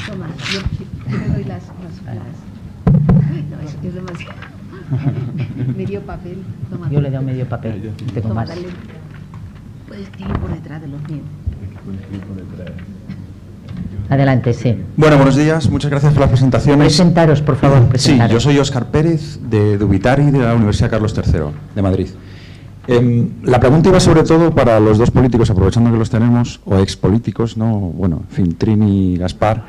Toma, yo le doy las no, es demasiado. Medio papel. Toma. Yo le doy medio papel. Tengo Toma, más. dale. Puedes escribir por detrás de los míos. Adelante, sí. Bueno, buenos días. Muchas gracias por las presentaciones. Presentaros, por favor. Sí, presentaros. yo soy Óscar Pérez, de Ubitari, de la Universidad Carlos III, de Madrid. La pregunta iba sobre todo para los dos políticos, aprovechando que los tenemos, o expolíticos, ¿no? Bueno, en fin, Trini y Gaspar.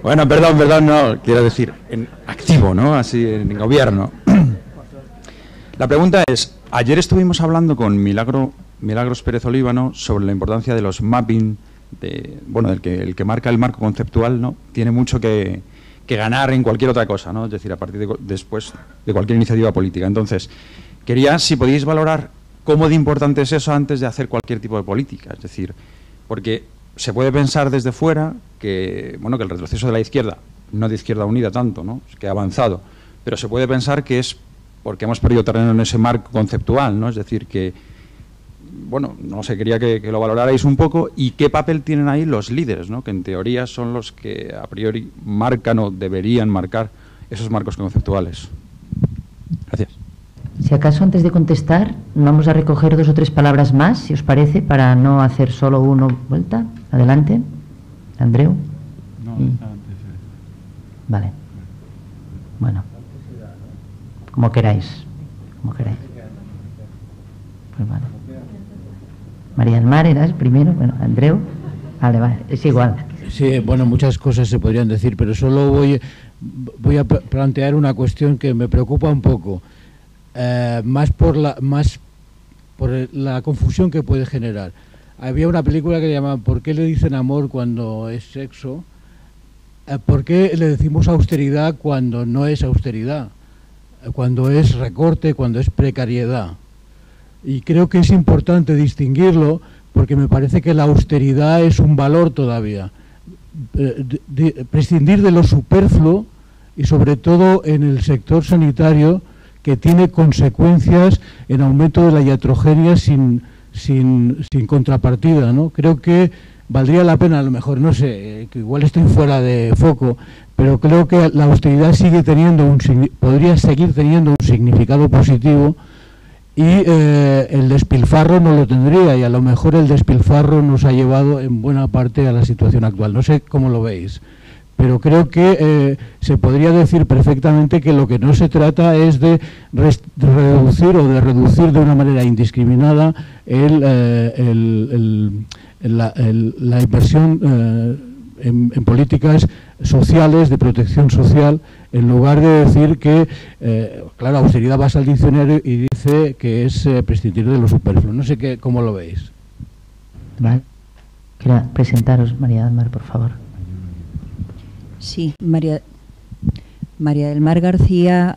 Bueno, perdón, no, quiero decir, en activo, ¿no? Así, en gobierno. La pregunta es, ayer estuvimos hablando con Milagros Pérez Olíbano sobre la importancia de los mapping, el que marca el marco conceptual, ¿no? Tiene mucho que ganar en cualquier otra cosa, ¿no? Es decir, a partir después de cualquier iniciativa política. Entonces, quería, si podéis valorar cómo de importante es eso antes de hacer cualquier tipo de política. Es decir, porque se puede pensar desde fuera que, bueno, que el retroceso de la izquierda, no de Izquierda Unida tanto, ¿no? Que ha avanzado, pero se puede pensar que es porque hemos perdido terreno en ese marco conceptual, ¿no? Es decir, que, bueno, no sé, quería que lo valorarais un poco y qué papel tienen ahí los líderes, ¿no? Que en teoría son los que a priori marcan o deberían marcar esos marcos conceptuales. Gracias. Si acaso antes de contestar vamos a recoger 2 o 3 palabras más, si os parece, para no hacer solo uno vuelta. Adelante, Andreu. No, Vale. Bueno, como queráis. Pues vale. María del Mar, ¿eras primero? Bueno, Andreu. Vale, es igual. Sí, bueno, muchas cosas se podrían decir, pero solo voy a plantear una cuestión que me preocupa un poco. Más por la confusión que puede generar. Había una película que llama ¿Por qué le dicen amor cuando es sexo? ¿Por qué le decimos austeridad cuando no es austeridad? Cuando es recorte, cuando es precariedad. Y creo que es importante distinguirlo porque me parece que la austeridad es un valor todavía. Prescindir de lo superfluo y sobre todo en el sector sanitario, que tiene consecuencias en aumento de la iatrogenia sin contrapartida, ¿no? Creo que valdría la pena, a lo mejor, no sé, que igual estoy fuera de foco, pero creo que la austeridad podría seguir teniendo un significado positivo y el despilfarro no lo tendría, y a lo mejor el despilfarro nos ha llevado en buena parte a la situación actual. No sé cómo lo veis, pero creo que se podría decir perfectamente que lo que no se trata es de reducir de una manera indiscriminada la inversión en políticas sociales, de protección social, en lugar de decir que, claro, austeridad vas al diccionario y dice que es prescindir de lo superfluo. No sé cómo lo veis. Vale. Quiero presentaros, María del Mar, por favor. Sí, María del Mar García,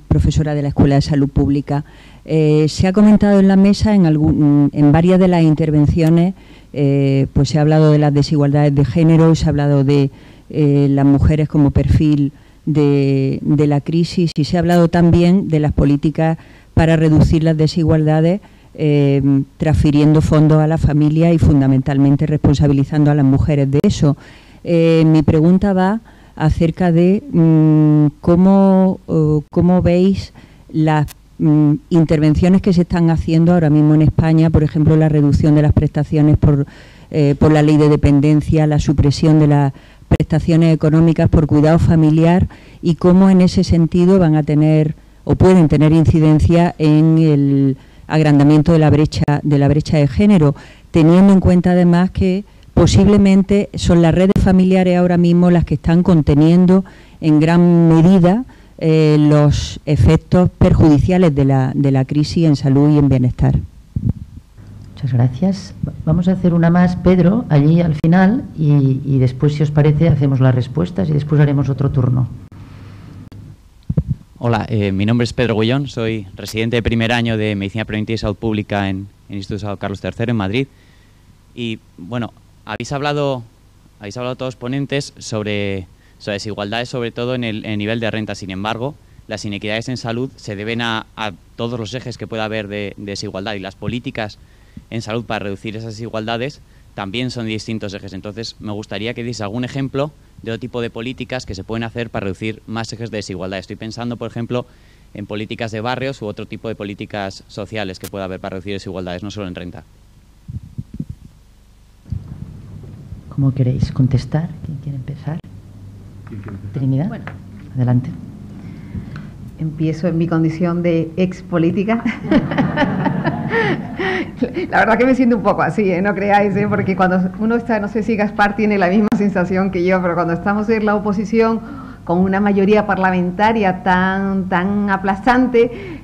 profesora de la Escuela de Salud Pública. Se ha comentado en la mesa, en varias de las intervenciones, pues se ha hablado de las desigualdades de género, se ha hablado de las mujeres como perfil de la crisis, y se ha hablado también de las políticas para reducir las desigualdades, transfiriendo fondos a la familia y fundamentalmente responsabilizando a las mujeres de eso. Mi pregunta va acerca de cómo veis las intervenciones que se están haciendo ahora mismo en España, por ejemplo, la reducción de las prestaciones por la ley de dependencia, la supresión de las prestaciones económicas por cuidado familiar, y cómo en ese sentido van a tener o pueden tener incidencia en el agrandamiento de la brecha de género, teniendo en cuenta además que posiblemente son las redes familiares ahora mismo las que están conteniendo en gran medida los efectos perjudiciales de la crisis en salud y en bienestar. Muchas gracias. Vamos a hacer una más, Pedro, allí al final, y después, si os parece, hacemos las respuestas y después haremos otro turno. Hola, mi nombre es Pedro Guillón, soy residente de primer año de Medicina Preventiva y Salud Pública en el Instituto de Salud Carlos III en Madrid. Y bueno, habéis hablado todos los ponentes sobre desigualdades, sobre todo en el nivel de renta. Sin embargo, las inequidades en salud se deben a todos los ejes que pueda haber de desigualdad, y las políticas en salud para reducir esas desigualdades también son distintos ejes. Entonces, me gustaría que diese algún ejemplo de otro tipo de políticas que se pueden hacer para reducir más ejes de desigualdad. Estoy pensando, por ejemplo, en políticas de barrios u otro tipo de políticas sociales que pueda haber para reducir desigualdades, no solo en renta. ¿Cómo queréis contestar? ¿Quién quiere empezar? Trinidad, Bueno. Adelante. Empiezo en mi condición de ex política. La verdad que me siento un poco así, no creáis, porque cuando uno está, no sé si Gaspar tiene la misma sensación que yo, pero cuando estamos en la oposición con una mayoría parlamentaria tan aplastante,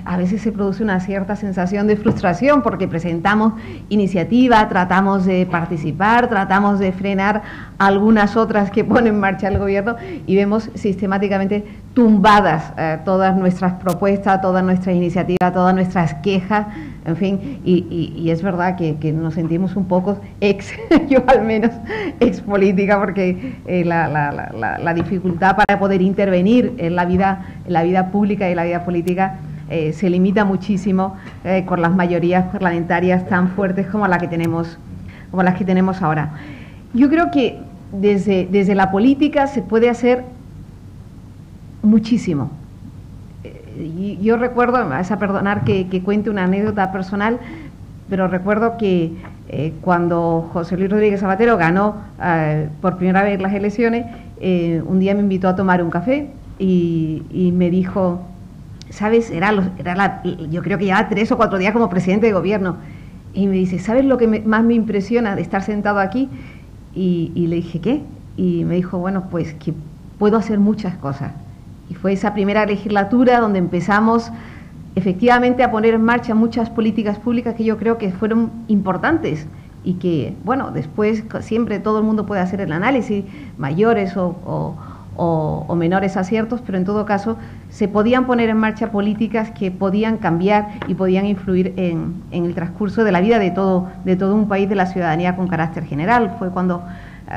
a veces se produce una cierta sensación de frustración porque presentamos iniciativas, tratamos de participar, tratamos de frenar algunas otras que pone en marcha el gobierno y vemos sistemáticamente tumbadas todas nuestras propuestas, todas nuestras iniciativas, todas nuestras quejas, en fin, y es verdad que nos sentimos un poco yo al menos ex política, porque la dificultad para poder intervenir en la vida pública y la vida política se limita muchísimo con las mayorías parlamentarias tan fuertes como las que tenemos ahora. Yo creo que desde la política se puede hacer muchísimo. Yo recuerdo, me vas a perdonar que cuente una anécdota personal, pero recuerdo que cuando José Luis Rodríguez Zapatero ganó por primera vez las elecciones, un día me invitó a tomar un café y me dijo, ¿sabes? Yo creo que llevaba 3 o 4 días como presidente de gobierno, y me dice, ¿sabes lo que más me impresiona de estar sentado aquí? Y le dije, ¿qué? Y me dijo, bueno, pues que puedo hacer muchas cosas. Y fue esa primera legislatura donde empezamos efectivamente a poner en marcha muchas políticas públicas que yo creo que fueron importantes y que, bueno, después siempre todo el mundo puede hacer el análisis, mayores o menores aciertos, pero en todo caso se podían poner en marcha políticas que podían cambiar y podían influir en el transcurso de la vida de todo un país, de la ciudadanía con carácter general. Fue cuando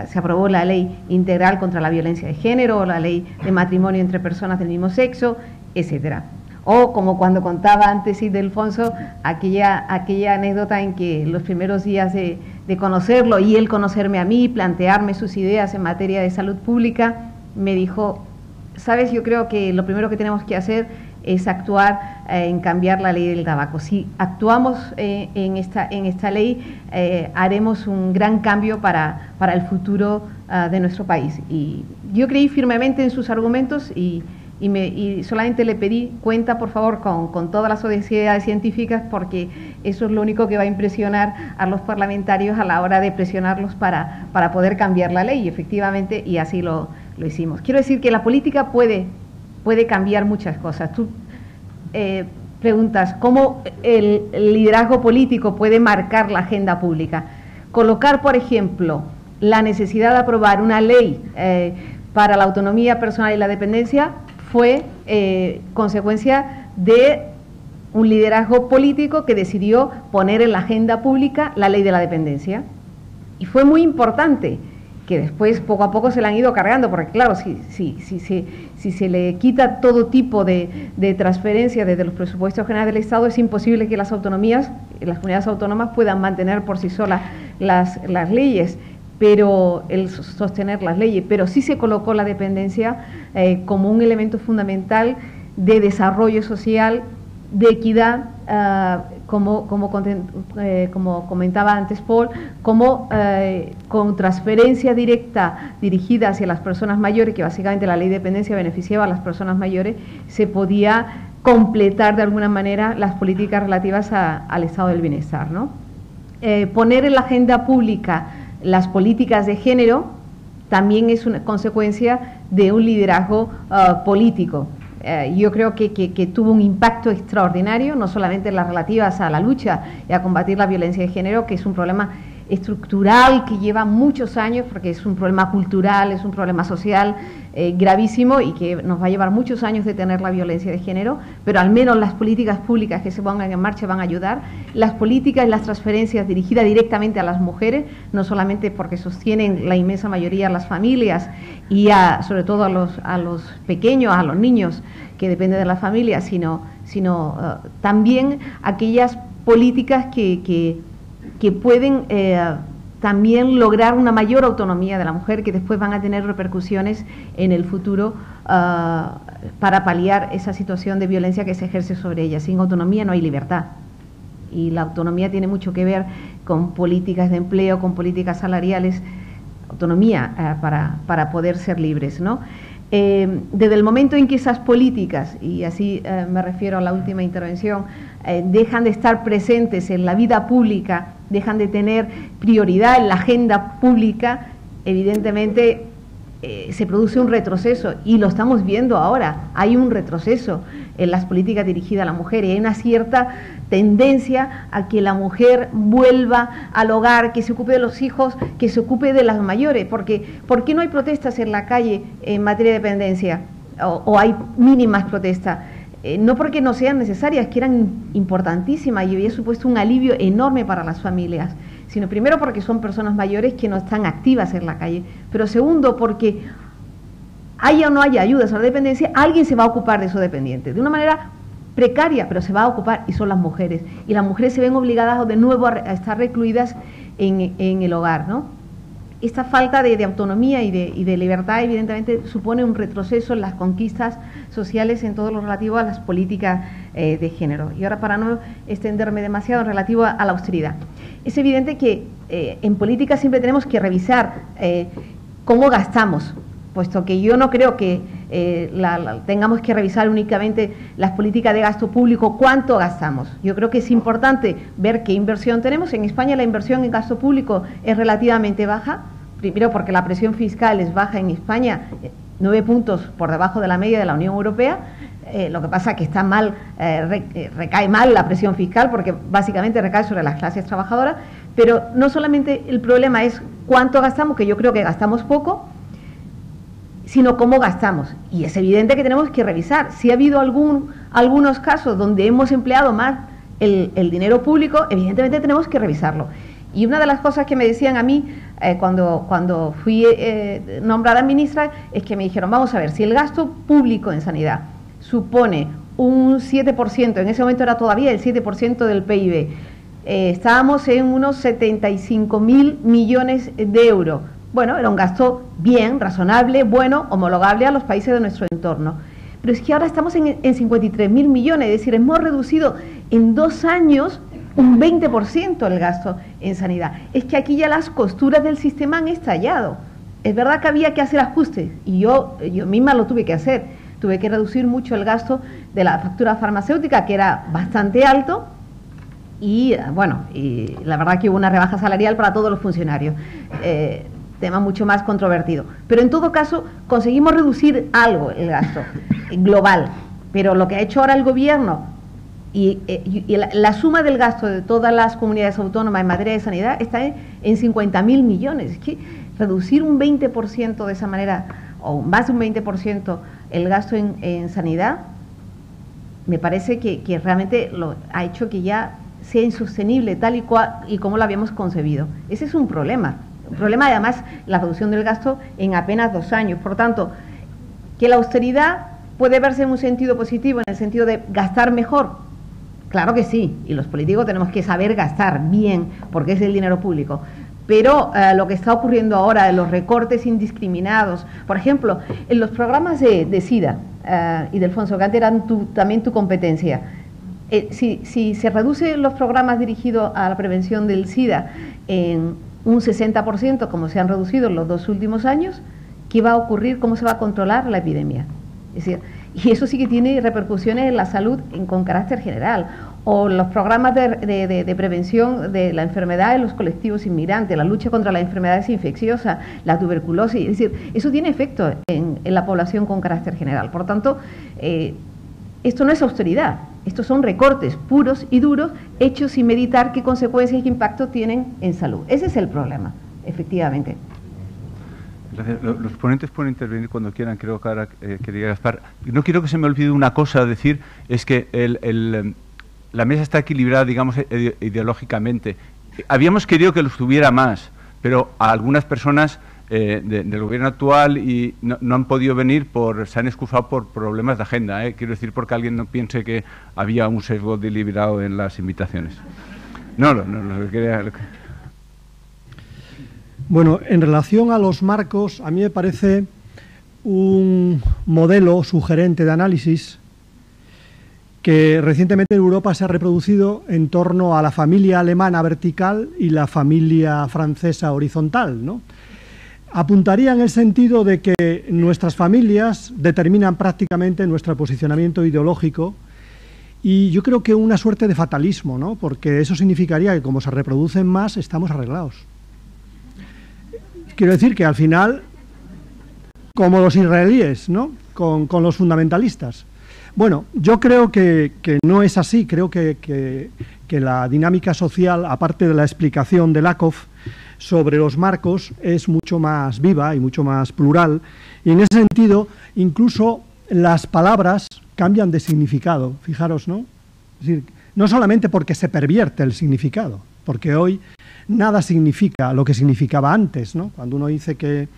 se aprobó la ley integral contra la violencia de género, la ley de matrimonio entre personas del mismo sexo, etcétera. O como cuando contaba antes Ildefonso, aquella anécdota en que los primeros días de conocerlo y él conocerme a mí, plantearme sus ideas en materia de salud pública, me dijo, sabes, yo creo que lo primero que tenemos que hacer es actuar en cambiar la ley del tabaco. Si actuamos en esta ley, haremos un gran cambio para el futuro de nuestro país. Y yo creí firmemente en sus argumentos y solamente le pedí cuenta, por favor, con todas las sociedades científicas, porque eso es lo único que va a impresionar a los parlamentarios a la hora de presionarlos para poder cambiar la ley. Y efectivamente, y así lo hicimos. Quiero decir que la política puede cambiar muchas cosas. Tú preguntas, ¿cómo el liderazgo político puede marcar la agenda pública? Colocar, por ejemplo, la necesidad de aprobar una ley para la autonomía personal y la dependencia fue consecuencia de un liderazgo político que decidió poner en la agenda pública la ley de la dependencia. Y fue muy importante, que después poco a poco se la han ido cargando, porque claro, si se le quita todo tipo de transferencia desde los presupuestos generales del Estado, es imposible que las comunidades autónomas puedan mantener por sí solas las leyes, pero sostener las leyes, pero sí se colocó la dependencia como un elemento fundamental de desarrollo social, de equidad, como comentaba antes Paul, como con transferencia directa dirigida hacia las personas mayores, que básicamente la ley de dependencia beneficiaba a las personas mayores, se podía completar de alguna manera las políticas relativas al estado del bienestar, ¿no? Poner en la agenda pública las políticas de género también es una consecuencia de un liderazgo político. Yo creo que tuvo un impacto extraordinario, no solamente en las relativas a la lucha y a combatir la violencia de género, que es un problema estructural que lleva muchos años, porque es un problema cultural, es un problema social gravísimo y que nos va a llevar muchos años detener la violencia de género, pero al menos las políticas públicas que se pongan en marcha van a ayudar. Las políticas y las transferencias dirigidas directamente a las mujeres, no solamente porque sostienen la inmensa mayoría de las familias y sobre todo a los pequeños, a los niños que dependen de la familia, sino también aquellas políticas que pueden también lograr una mayor autonomía de la mujer, que después van a tener repercusiones en el futuro para paliar esa situación de violencia que se ejerce sobre ella. Sin autonomía no hay libertad. Y la autonomía tiene mucho que ver con políticas de empleo, con políticas salariales, autonomía para poder ser libres, ¿no? Desde el momento en que esas políticas, y así me refiero a la última intervención, dejan de estar presentes en la vida pública, dejan de tener prioridad en la agenda pública, evidentemente se produce un retroceso, y lo estamos viendo ahora. Hay un retroceso en las políticas dirigidas a la mujer y hay una cierta tendencia a que la mujer vuelva al hogar, que se ocupe de los hijos, que se ocupe de las mayores. Porque ¿por qué no hay protestas en la calle en materia de dependencia? O hay mínimas protestas. No porque no sean necesarias, que eran importantísimas y había supuesto un alivio enorme para las familias, sino primero porque son personas mayores que no están activas en la calle, pero segundo porque haya o no haya ayudas a la dependencia, alguien se va a ocupar de esos dependientes, de una manera precaria, pero se va a ocupar, y son las mujeres. Y las mujeres se ven obligadas de nuevo a estar recluidas en el hogar, ¿no? Esta falta de autonomía y de libertad evidentemente supone un retroceso en las conquistas sociales en todo lo relativo a las políticas de género. Y ahora, para no extenderme demasiado en relativo a la austeridad, es evidente que en política siempre tenemos que revisar cómo gastamos, puesto que yo no creo que tengamos que revisar únicamente las políticas de gasto público, cuánto gastamos. Yo creo que es importante ver qué inversión tenemos. En España la inversión en gasto público es relativamente baja, primero porque la presión fiscal es baja en España, 9 puntos por debajo de la media de la Unión Europea. Lo que pasa es que está mal, recae mal la presión fiscal, porque básicamente recae sobre las clases trabajadoras, pero no solamente el problema es cuánto gastamos, que yo creo que gastamos poco, sino cómo gastamos. Y es evidente que tenemos que revisar. Si ha habido algunos casos donde hemos empleado más el dinero público, evidentemente tenemos que revisarlo. Y una de las cosas que me decían a mí cuando fui nombrada ministra es que me dijeron, vamos a ver, si el gasto público en sanidad supone un 7%, en ese momento era todavía el 7% del PIB, estábamos en unos 75.000 millones de euros. Bueno, era un gasto bien, razonable, bueno, homologable a los países de nuestro entorno. Pero es que ahora estamos en 53.000 millones, es decir, hemos reducido en 2 años un 20% el gasto en sanidad. Es que aquí ya las costuras del sistema han estallado. Es verdad que había que hacer ajustes, y yo misma lo tuve que hacer. Tuve que reducir mucho el gasto de la factura farmacéutica, que era bastante alto, y bueno, y la verdad que hubo una rebaja salarial para todos los funcionarios. Tema mucho más controvertido, pero en todo caso conseguimos reducir algo el gasto global, pero lo que ha hecho ahora el gobierno y la suma del gasto de todas las comunidades autónomas en materia de sanidad está en 50.000 millones. Es que reducir un 20% de esa manera, o más de un 20% el gasto en sanidad, me parece que realmente lo ha hecho que ya sea insostenible tal y como lo habíamos concebido. Ese es un problema. Un problema, además, la reducción del gasto en apenas 2 años. Por tanto, que la austeridad puede verse en un sentido positivo, en el sentido de gastar mejor. Claro que sí, y los políticos tenemos que saber gastar bien, porque es el dinero público. Pero lo que está ocurriendo ahora, de los recortes indiscriminados, por ejemplo, en los programas de SIDA, y de Alfonso, que antes eran también tu competencia, si se reducen los programas dirigidos a la prevención del SIDA en un 60%, como se han reducido en los 2 últimos años, ¿qué va a ocurrir? ¿Cómo se va a controlar la epidemia? Es decir, y eso sí que tiene repercusiones en la salud con carácter general. O los programas de prevención de la enfermedad en los colectivos inmigrantes, la lucha contra las enfermedades infecciosas, la tuberculosis, es decir, eso tiene efecto en la población con carácter general. Por tanto, esto no es austeridad, Estos son recortes puros y duros, hechos sin meditar qué consecuencias y qué impacto tienen en salud. Ese es el problema, efectivamente. Gracias. Los ponentes pueden intervenir cuando quieran, creo que ahora quería Gaspar. No quiero que se me olvide una cosa a decir, es que la mesa está equilibrada, digamos, ideológicamente. Habíamos querido que lo estuviera más, pero a algunas personas del gobierno actual y no han podido venir, se han excusado por problemas de agenda. Quiero decir, porque alguien no piense que había un sesgo deliberado en las invitaciones. No, quería... Bueno, en relación a los marcos, a mí me parece un modelo sugerente de análisis que recientemente en Europa se ha reproducido en torno a la familia alemana vertical y la familia francesa horizontal, ¿no? Apuntaría en el sentido de que nuestras familias determinan prácticamente nuestro posicionamiento ideológico y yo creo que una suerte de fatalismo, ¿no? Porque eso significaría que como se reproducen más, estamos arreglados. Quiero decir que al final, como los israelíes, ¿no? Con los fundamentalistas. Bueno, yo creo que no es así. Creo que la dinámica social, aparte de la explicación de Lakoff sobre los marcos, es mucho más viva y mucho más plural. Y en ese sentido, incluso las palabras cambian de significado. Fijaros, ¿no? Es decir, no solamente porque se pervierte el significado, porque hoy nada significa lo que significaba antes, ¿no? Cuando uno dice que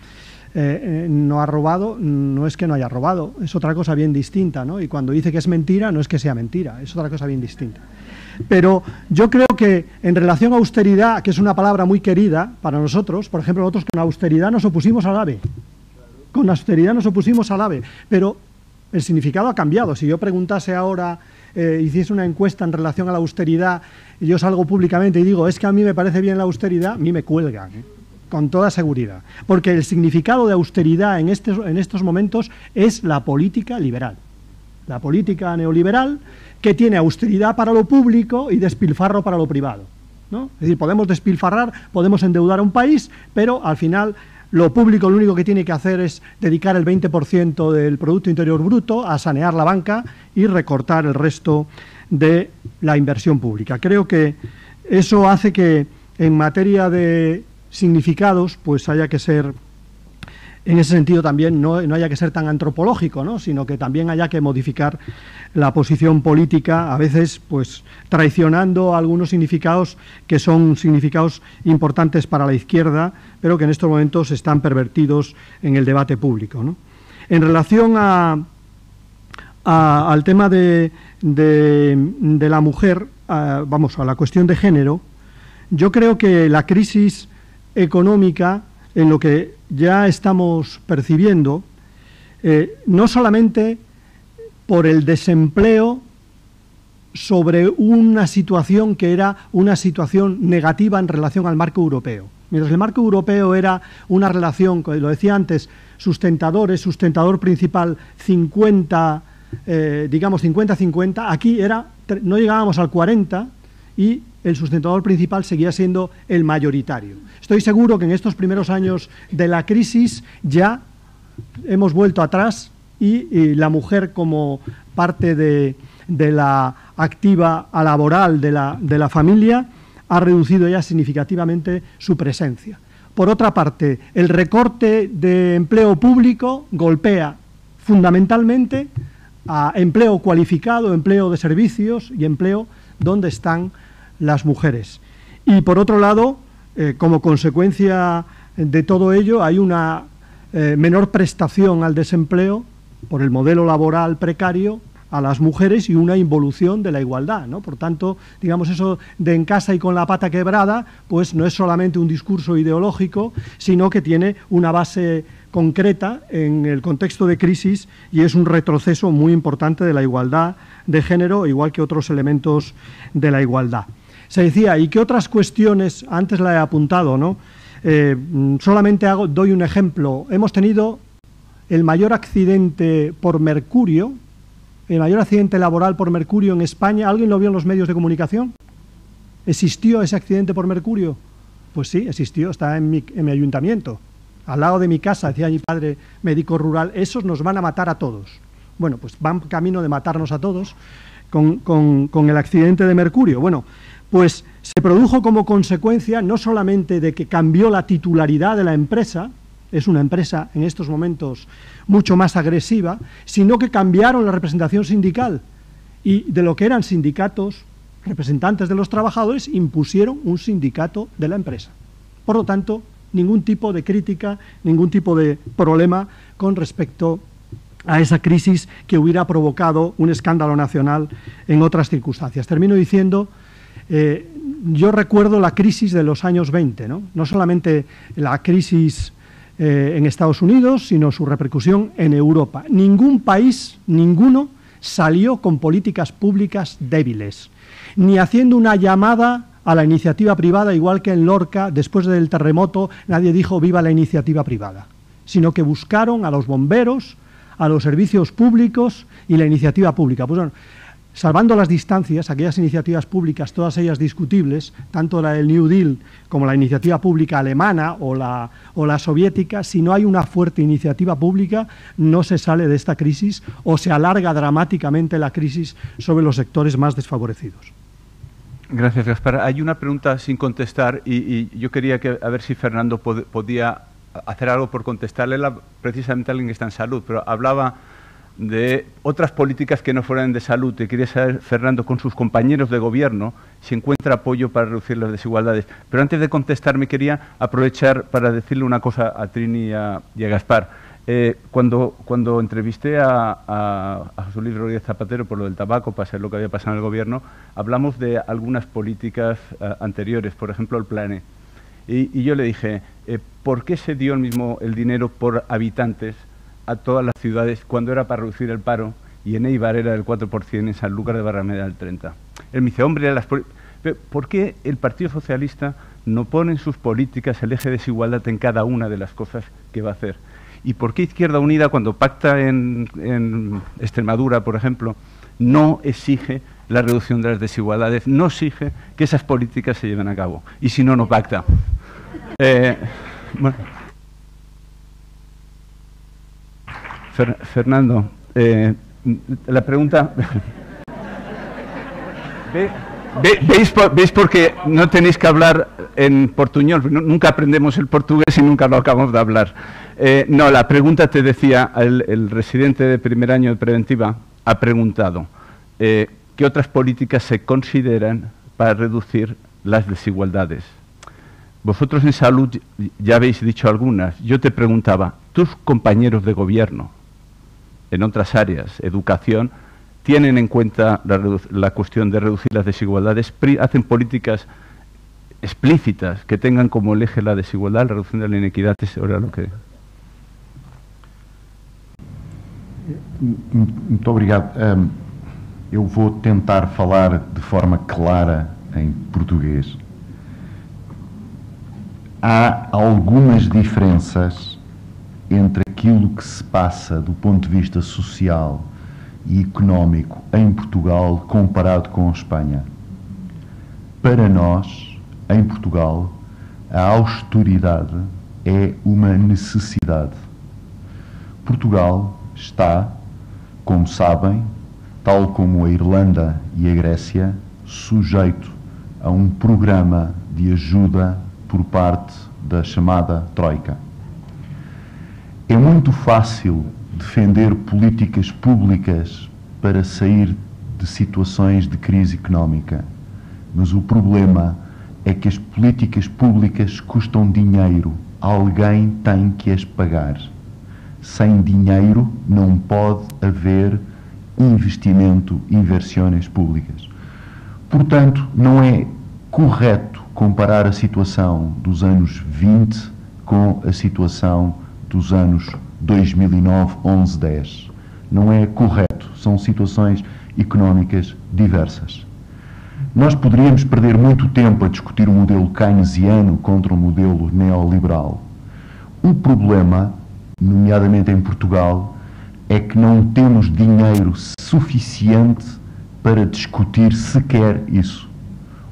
no ha robado, no es que no haya robado, es otra cosa bien distinta, ¿no? Y cuando dice que es mentira, no es que sea mentira, es otra cosa bien distinta. Pero yo creo que en relación a austeridad, que es una palabra muy querida para nosotros, por ejemplo, nosotros con austeridad nos opusimos al AVE, con austeridad nos opusimos al AVE, pero el significado ha cambiado. Si yo preguntase ahora, hiciese una encuesta en relación a la austeridad, y yo salgo públicamente y digo, es que a mí me parece bien la austeridad, a mí me cuelgan, con toda seguridad. Porque el significado de austeridad en estos momentos es la política liberal. La política neoliberal que tiene austeridad para lo público y despilfarro para lo privado, ¿no? Es decir, podemos despilfarrar, podemos endeudar a un país, pero al final lo público lo único que tiene que hacer es dedicar el 20% del Producto Interior Bruto a sanear la banca y recortar el resto de la inversión pública. Creo que eso hace que en materia de significados pues haya que ser, en ese sentido también no haya que ser tan antropológico, ¿no? Sino que también haya que modificar la posición política, a veces pues traicionando algunos significados que son significados importantes para la izquierda, pero que en estos momentos están pervertidos en el debate público, ¿no? En relación al tema de la mujer, vamos, a la cuestión de género, yo creo que la crisis económica, en lo que ya estamos percibiendo, no solamente por el desempleo sobre una situación que era una situación negativa en relación al marco europeo. Mientras el marco europeo era una relación, lo decía antes, sustentador principal 50, digamos 50-50, aquí no llegábamos al 40 y el sustentador principal seguía siendo el mayoritario. Estoy seguro que en estos primeros años de la crisis ya hemos vuelto atrás y la mujer como parte de la activa a laboral de la familia ha reducido ya significativamente su presencia. Por otra parte, el recorte de empleo público golpea fundamentalmente a empleo cualificado, empleo de servicios y empleo donde están las mujeres. Y por otro lado, como consecuencia de todo ello, hay una menor prestación al desempleo por el modelo laboral precario a las mujeres y una involución de la igualdad, ¿no? Por tanto, digamos, eso de en casa y con la pata quebrada, pues no es solamente un discurso ideológico, sino que tiene una base concreta en el contexto de crisis y es un retroceso muy importante de la igualdad de género, igual que otros elementos de la igualdad. Se decía, ¿y qué otras cuestiones? Antes la he apuntado, ¿no? Solamente doy un ejemplo. Hemos tenido el mayor accidente por mercurio, el mayor accidente laboral por mercurio en España. ¿Alguien lo vio en los medios de comunicación? ¿Existió ese accidente por mercurio? Pues sí, existió, está en mi ayuntamiento. Al lado de mi casa, decía mi padre, médico rural, esos nos van a matar a todos. Bueno, pues van camino de matarnos a todos. con el accidente de Mercurio? Bueno, pues se produjo como consecuencia no solamente de que cambió la titularidad de la empresa, es una empresa en estos momentos mucho más agresiva, sino que cambiaron la representación sindical y de lo que eran sindicatos, representantes de los trabajadores, impusieron un sindicato de la empresa. Por lo tanto, ningún tipo de crítica, ningún tipo de problema con respecto a esa crisis que hubiera provocado un escándalo nacional en otras circunstancias. Termino diciendo, yo recuerdo la crisis de los años 20, no solamente la crisis en Estados Unidos, sino su repercusión en Europa. Ningún país, ninguno, salió con políticas públicas débiles, ni haciendo una llamada a la iniciativa privada, igual que en Lorca, después del terremoto, nadie dijo viva la iniciativa privada, sino que buscaron a los bomberos, a los servicios públicos y la iniciativa pública. Pues bueno, salvando las distancias, aquellas iniciativas públicas, todas ellas discutibles, tanto la del New Deal como la iniciativa pública alemana o la soviética, si no hay una fuerte iniciativa pública, no se sale de esta crisis o se alarga dramáticamente la crisis sobre los sectores más desfavorecidos. Gracias, Gaspar. Hay una pregunta sin contestar y yo quería a ver si Fernando podía hacer algo por contestarle precisamente a alguien que está en salud, pero hablaba de otras políticas que no fueran de salud. Y quería saber, Fernando, con sus compañeros de gobierno, si encuentra apoyo para reducir las desigualdades. Pero antes de contestarme, quería aprovechar para decirle una cosa a Trini y a Gaspar. Cuando entrevisté a José Luis Rodríguez Zapatero por lo del tabaco, para saber lo que había pasado en el gobierno, hablamos de algunas políticas anteriores, por ejemplo, el Plan E. Y yo le dije, ¿por qué se dio el dinero por habitantes a todas las ciudades cuando era para reducir el paro y en Eibar era del 4%, en Sanlúcar de Barrameda del 30%? Él me dice, hombre, ¿por qué el Partido Socialista no pone en sus políticas el eje de desigualdad en cada una de las cosas que va a hacer? ¿Y por qué Izquierda Unida, cuando pacta en Extremadura, por ejemplo, no exige la reducción de las desigualdades, no exige que esas políticas se lleven a cabo? Y si no, no pacta. Bueno. Fernando, la pregunta... ¿Veis porque no tenéis que hablar en portuñol? Nunca aprendemos el portugués y nunca lo acabamos de hablar. No, la pregunta te decía, el residente de primer año de preventiva ha preguntado ¿qué otras políticas se consideran para reducir las desigualdades? Vosotros en salud ya habéis dicho algunas. Yo te preguntaba, ¿tus compañeros de gobierno en otras áreas, educación, tienen en cuenta la cuestión de reducir las desigualdades, hacen políticas explícitas que tengan como el eje la desigualdad, la reducción de la inequidad? Eso era lo que... Muito obrigado. Eu vou tentar falar de forma clara em português. Há algumas diferenças entre aquilo que se passa do ponto de vista social e económico em Portugal comparado com a Espanha. Para nós, em Portugal, a austeridade é uma necessidade. Portugal está, como sabem, tal como a Irlanda e a Grécia, sujeito a um programa de ajuda por parte da chamada Troika. É muito fácil defender políticas públicas para sair de situações de crise económica, mas o problema é que as políticas públicas custam dinheiro, alguém tem que as pagar. Sem dinheiro não pode haver investimento, inversões públicas. Portanto, não é correto comparar a situação dos anos 20 com a situação dos anos 2009, 11, 10. Não é correto, são situações económicas diversas. Nós poderíamos perder muito tempo a discutir o modelo keynesiano contra o modelo neoliberal. O problema, nomeadamente em Portugal, é que não temos dinheiro suficiente para discutir sequer isso.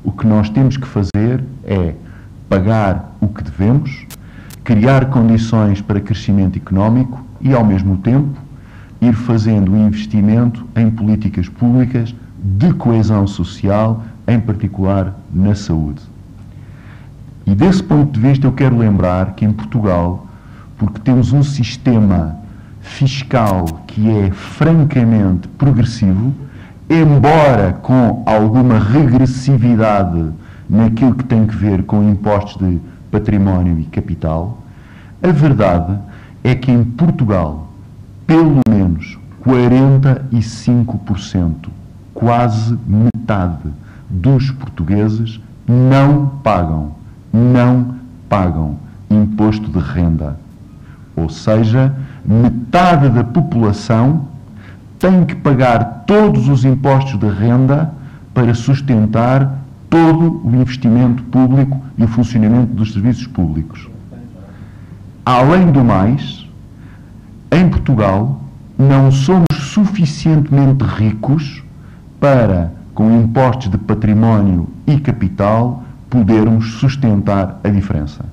O que nós temos que fazer é pagar o que devemos, criar condições para crescimento económico e, ao mesmo tempo, ir fazendo investimento em políticas públicas de coesão social, em particular na saúde. E desse ponto de vista eu quero lembrar que em Portugal, porque temos um sistema fiscal que é francamente progressivo, embora com alguma regressividade naquilo que tem que ver com impostos de património e capital, a verdade é que em Portugal, pelo menos 45%, quase metade dos portugueses não pagam imposto de renda. Ou seja, metade da população tem que pagar todos os impostos de renda para sustentar todo o investimento público e o funcionamento dos serviços públicos. Além do mais, em Portugal não somos suficientemente ricos para, com impostos de património e capital, podermos sustentar a diferença.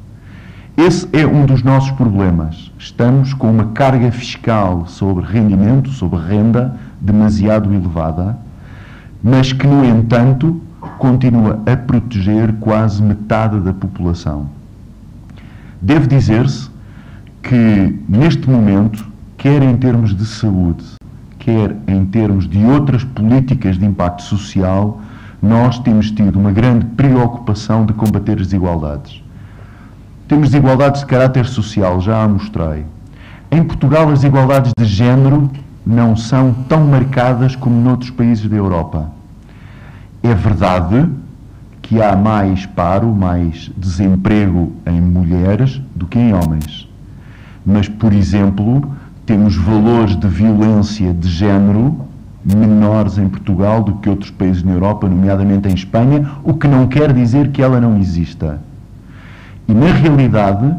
Esse é um dos nossos problemas. Estamos com uma carga fiscal sobre rendimento, sobre renda, demasiado elevada, mas que, no entanto, continua a proteger quase metade da população. Deve dizer-se que, neste momento, quer em termos de saúde, quer em termos de outras políticas de impacto social, nós temos tido uma grande preocupação de combater as desigualdades. Temos desigualdades de caráter social, já a mostrei. Em Portugal, as desigualdades de género não são tão marcadas como noutros países da Europa. É verdade que há mais paro, mais desemprego em mulheres do que em homens. Mas, por exemplo, temos valores de violência de género menores em Portugal do que outros países na Europa, nomeadamente em Espanha, o que não quer dizer que ela não exista. E, na realidade,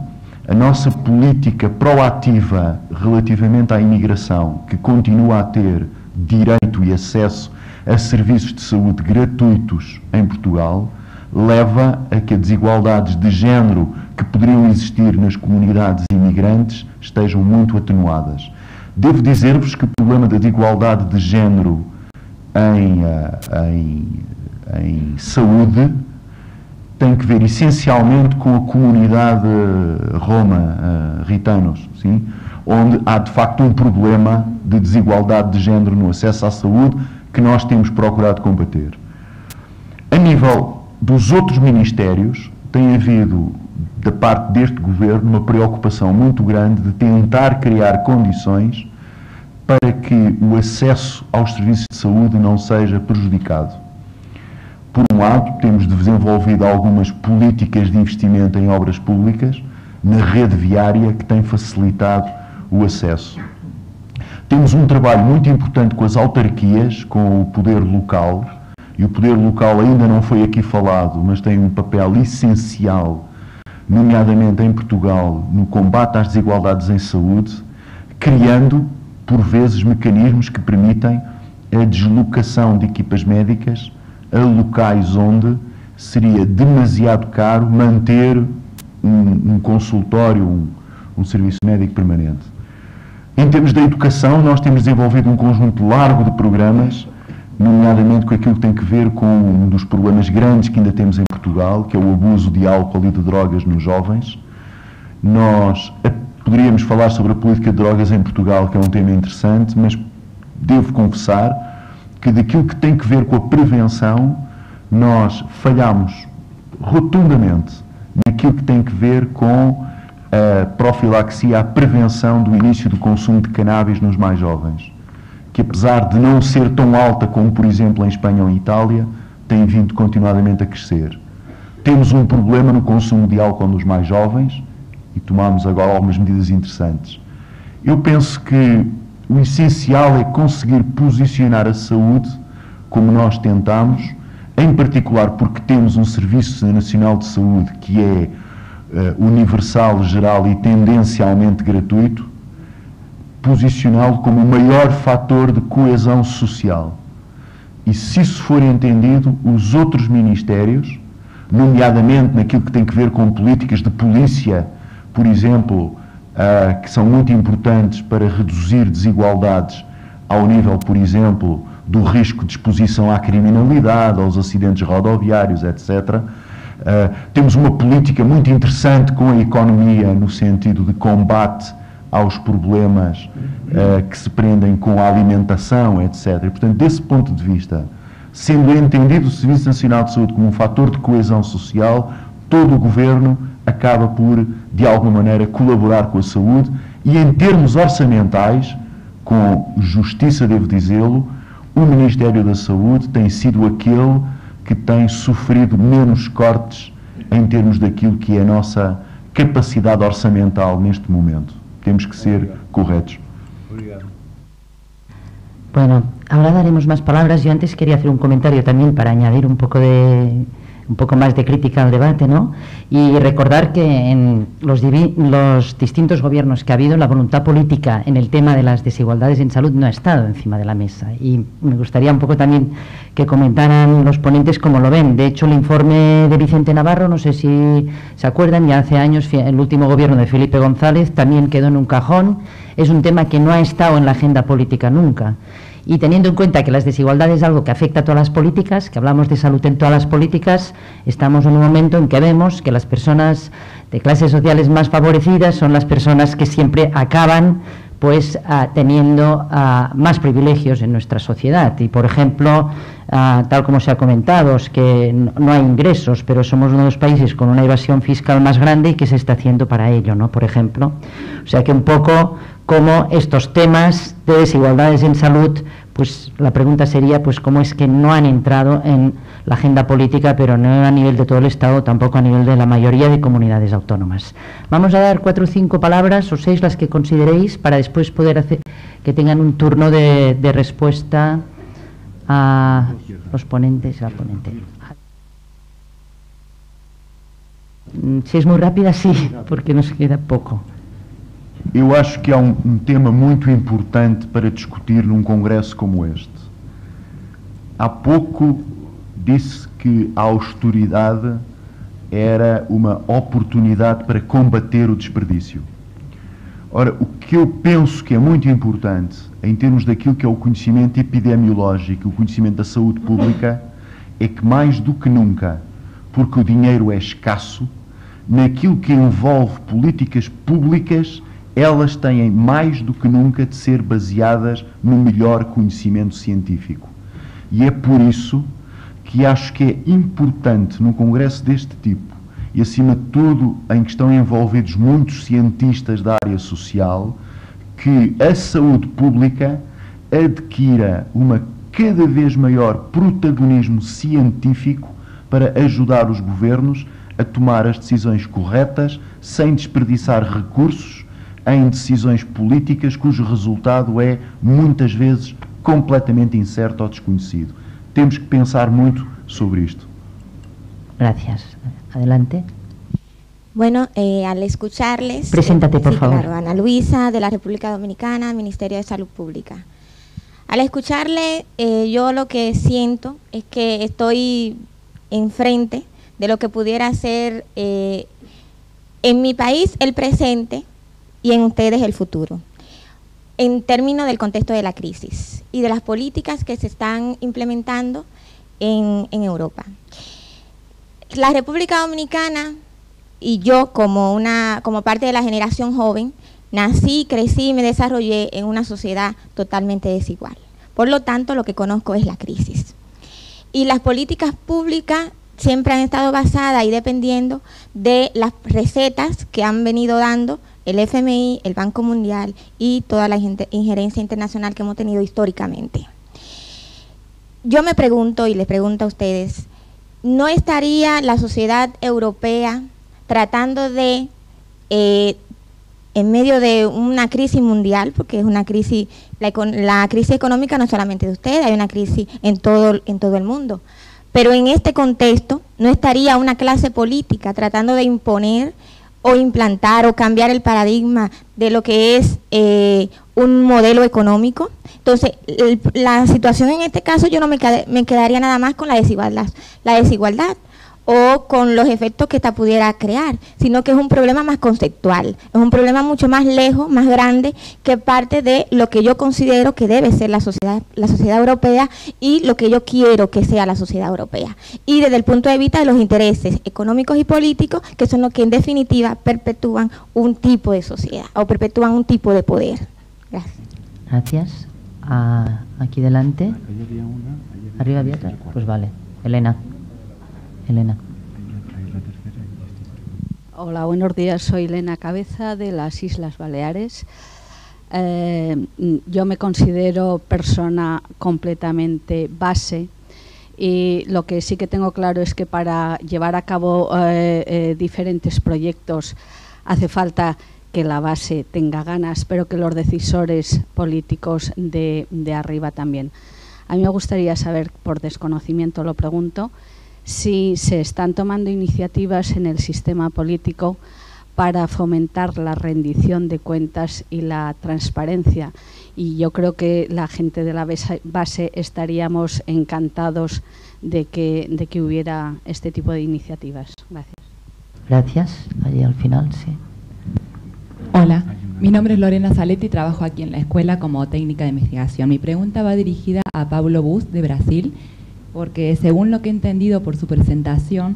a nossa política proativa relativamente à imigração, que continua a ter direito e acesso a serviços de saúde gratuitos em Portugal, leva a que as desigualdades de género que poderiam existir nas comunidades imigrantes estejam muito atenuadas. Devo dizer-vos que o problema da desigualdade de género em saúde tem que ver essencialmente com a comunidade roma-ritanos, sim? Onde há de facto um problema de desigualdade de género no acesso à saúde que nós temos procurado combater. A nível dos outros ministérios, tem havido, da parte deste governo, uma preocupação muito grande de tentar criar condições para que o acesso aos serviços de saúde não seja prejudicado. Por um lado, temos desenvolvido algumas políticas de investimento em obras públicas na rede viária que tem facilitado o acesso. Temos um trabalho muito importante com as autarquias, com o poder local, e o poder local ainda não foi aqui falado, mas tem um papel essencial, nomeadamente em Portugal, no combate às desigualdades em saúde, criando, por vezes, mecanismos que permitem a deslocação de equipas médicas a locais onde seria demasiado caro manter um consultório, um serviço médico permanente. Em termos da educação, nós temos desenvolvido um conjunto largo de programas, nomeadamente com aquilo que tem que ver com um dos problemas grandes que ainda temos em Portugal, que é o abuso de álcool e de drogas nos jovens. Nós poderíamos falar sobre a política de drogas em Portugal, que é um tema interessante, mas devo confessar que daquilo que tem que ver com a prevenção, nós falhamos rotundamente naquilo que tem que ver com a profilaxia, a prevenção do início do consumo de cannabis nos mais jovens, que apesar de não ser tão alta como, por exemplo, em Espanha ou em Itália, tem vindo continuadamente a crescer. Temos um problema no consumo de álcool nos mais jovens e tomamos agora algumas medidas interessantes. Eu penso que o essencial é conseguir posicionar a saúde como nós tentamos, em particular porque temos um Serviço Nacional de Saúde que é universal, geral e tendencialmente gratuito, posicioná-lo como o maior fator de coesão social. E se isso for entendido, os outros ministérios, nomeadamente naquilo que tem que ver com políticas de polícia, por exemplo, que são muito importantes para reduzir desigualdades ao nível, por exemplo, do risco de exposição à criminalidade, aos acidentes rodoviários, etc. Temos uma política muito interessante com a economia no sentido de combate aos problemas que se prendem com a alimentação, etc. E, portanto, desse ponto de vista, sendo entendido o Serviço Nacional de Saúde como um fator de coesão social, todo o Governo acaba por, de alguma maneira, colaborar com a saúde e, em termos orçamentais, com justiça, devo dizê-lo, o Ministério da Saúde tem sido aquele que tem sofrido menos cortes em termos daquilo que é a nossa capacidade orçamental neste momento. Temos que ser corretos. Obrigado. Bueno, ahora daremos más palabras. Yo antes quería hacer un comentario también para añadir un poco más de crítica al debate, ¿no? Y recordar que en los distintos gobiernos que ha habido, la voluntad política en el tema de las desigualdades en salud no ha estado encima de la mesa. Y me gustaría un poco también que comentaran los ponentes cómo lo ven. De hecho, el informe de Vicente Navarro, no sé si se acuerdan, ya hace años el último gobierno de Felipe González también quedó en un cajón. Es un tema que no ha estado en la agenda política nunca. Y teniendo en cuenta que las desigualdades es algo que afecta a todas las políticas, que hablamos de salud en todas las políticas, estamos en un momento en que vemos que las personas de clases sociales más favorecidas son las personas que siempre acaban pues teniendo más privilegios en nuestra sociedad. Y, por ejemplo, tal como se ha comentado, es que no hay ingresos, pero somos uno de los países con una evasión fiscal más grande y que se está haciendo para ello, ¿no? Por ejemplo. O sea que un poco como estos temas de desigualdades en salud, pues la pregunta sería, pues cómo es que no han entrado en la agenda política, pero no a nivel de todo el Estado, tampoco a nivel de la mayoría de comunidades autónomas. Vamos a dar 4 o 5 palabras, o 6 las que consideréis, para después poder hacer que tengan un turno de respuesta a los ponentes, al ponente. Si es muy rápida, sí, porque nos queda pouco. Eu acho que há um tema muito importante para discutir num congresso como este. Há pouco disse que a austeridade era uma oportunidade para combater o desperdício. Ora, o que eu penso que é muito importante em termos daquilo que é o conhecimento epidemiológico, o conhecimento da saúde pública, é que mais do que nunca, porque o dinheiro é escasso, naquilo que envolve políticas públicas, elas têm mais do que nunca de ser baseadas no melhor conhecimento científico. E é por isso que acho que é importante num congresso deste tipo, e acima de tudo em que estão envolvidos muitos cientistas da área social, que a saúde pública adquira uma cada vez maior protagonismo científico para ajudar os governos a tomar as decisões corretas, sem desperdiçar recursos em decisões políticas cujo resultado é, muitas vezes, completamente incerto ou desconhecido. Temos que pensar muito sobre isto. Gracias. Adelante. Bueno, al escucharles... Preséntate, por favor. Claro, Ana Luisa, de la República Dominicana, Ministerio de Salud Pública. Al escucharle, yo lo que siento es que estoy enfrente de lo que pudiera ser en mi país el presente y en ustedes el futuro, en términos del contexto de la crisis y de las políticas que se están implementando en Europa. La República Dominicana y yo como parte de la generación joven, nací, crecí y me desarrollé en una sociedad totalmente desigual. Por lo tanto, lo que conozco es la crisis. Y las políticas públicas siempre han estado basadas y dependiendo de las recetas que han venido dando el FMI, el Banco Mundial y toda la injerencia internacional que hemos tenido históricamente. Yo me pregunto y les pregunto a ustedes, ¿no estaría la sociedad europea tratando de, en medio de una crisis mundial, porque es una crisis, la crisis económica no es solamente de ustedes, hay una crisis en todo el mundo, pero en este contexto, ¿no estaría una clase política tratando de imponer o implantar o cambiar el paradigma de lo que es un modelo económico? Entonces, la situación en este caso yo no me quedaría nada más con la desigualdad. o con los efectos que esta pudiera crear, sino que es un problema más conceptual, es un problema mucho más lejos, más grande, que parte de lo que yo considero que debe ser la sociedad europea y lo que yo quiero que sea la sociedad europea. Y desde el punto de vista de los intereses económicos y políticos, que son los que en definitiva perpetúan un tipo de sociedad o perpetúan un tipo de poder. Gracias. Gracias. Aquí delante. ¿Arriba había otra? Pues vale. Elena. Hola, buenos días. Soy Elena Cabeza de las Islas Baleares. Yo me considero persona completamente base y lo que sí que tengo claro es que para llevar a cabo diferentes proyectos hace falta que la base tenga ganas, pero que los decisores políticos de arriba también. A mí me gustaría saber, por desconocimiento lo pregunto, si se están tomando iniciativas en el sistema político para fomentar la rendición de cuentas y la transparencia. Y yo creo que la gente de la base estaríamos encantados de que hubiera este tipo de iniciativas. Gracias. Gracias. Allí al final, sí. Hola, mi nombre es Lorena Saletti y trabajo aquí en la escuela como técnica de investigación. Mi pregunta va dirigida a Paulo Bus, de Brasil, porque según lo que he entendido por su presentación,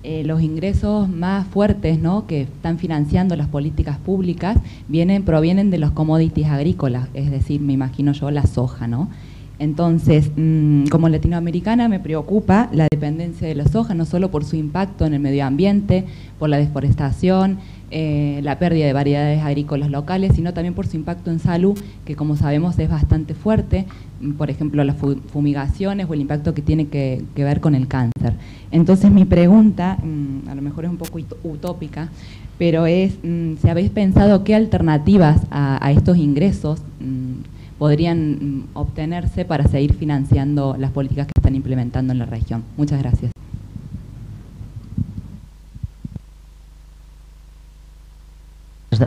los ingresos más fuertes, ¿no?, que están financiando las políticas públicas provienen de los commodities agrícolas, es decir, me imagino yo la soja, ¿no? Entonces, como latinoamericana me preocupa la dependencia de la soja, no solo por su impacto en el medio ambiente, por la deforestación, la pérdida de variedades agrícolas locales, sino también por su impacto en salud, que como sabemos es bastante fuerte, por ejemplo las fumigaciones o el impacto que tiene que ver con el cáncer. Entonces mi pregunta, a lo mejor es un poco utópica, pero es si habéis pensado qué alternativas a estos ingresos podrían obtenerse para seguir financiando las políticas que están implementando en la región. Muchas gracias.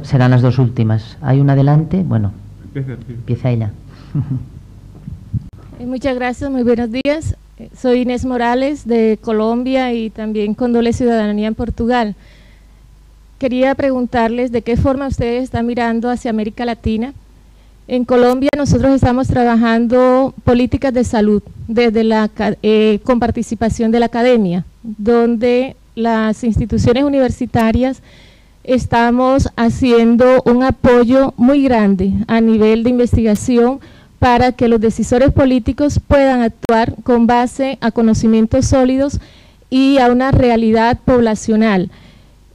Serán las dos últimas. ¿Hay una adelante? Bueno, empieza ella. Muchas gracias, muy buenos días. Soy Inés Morales de Colombia y también con doble ciudadanía en Portugal. Quería preguntarles de qué forma ustedes están mirando hacia América Latina. En Colombia nosotros estamos trabajando políticas de salud desde con participación de la academia, donde las instituciones universitarias estamos haciendo un apoyo muy grande a nivel de investigación para que los decisores políticos puedan actuar con base a conocimientos sólidos y a una realidad poblacional.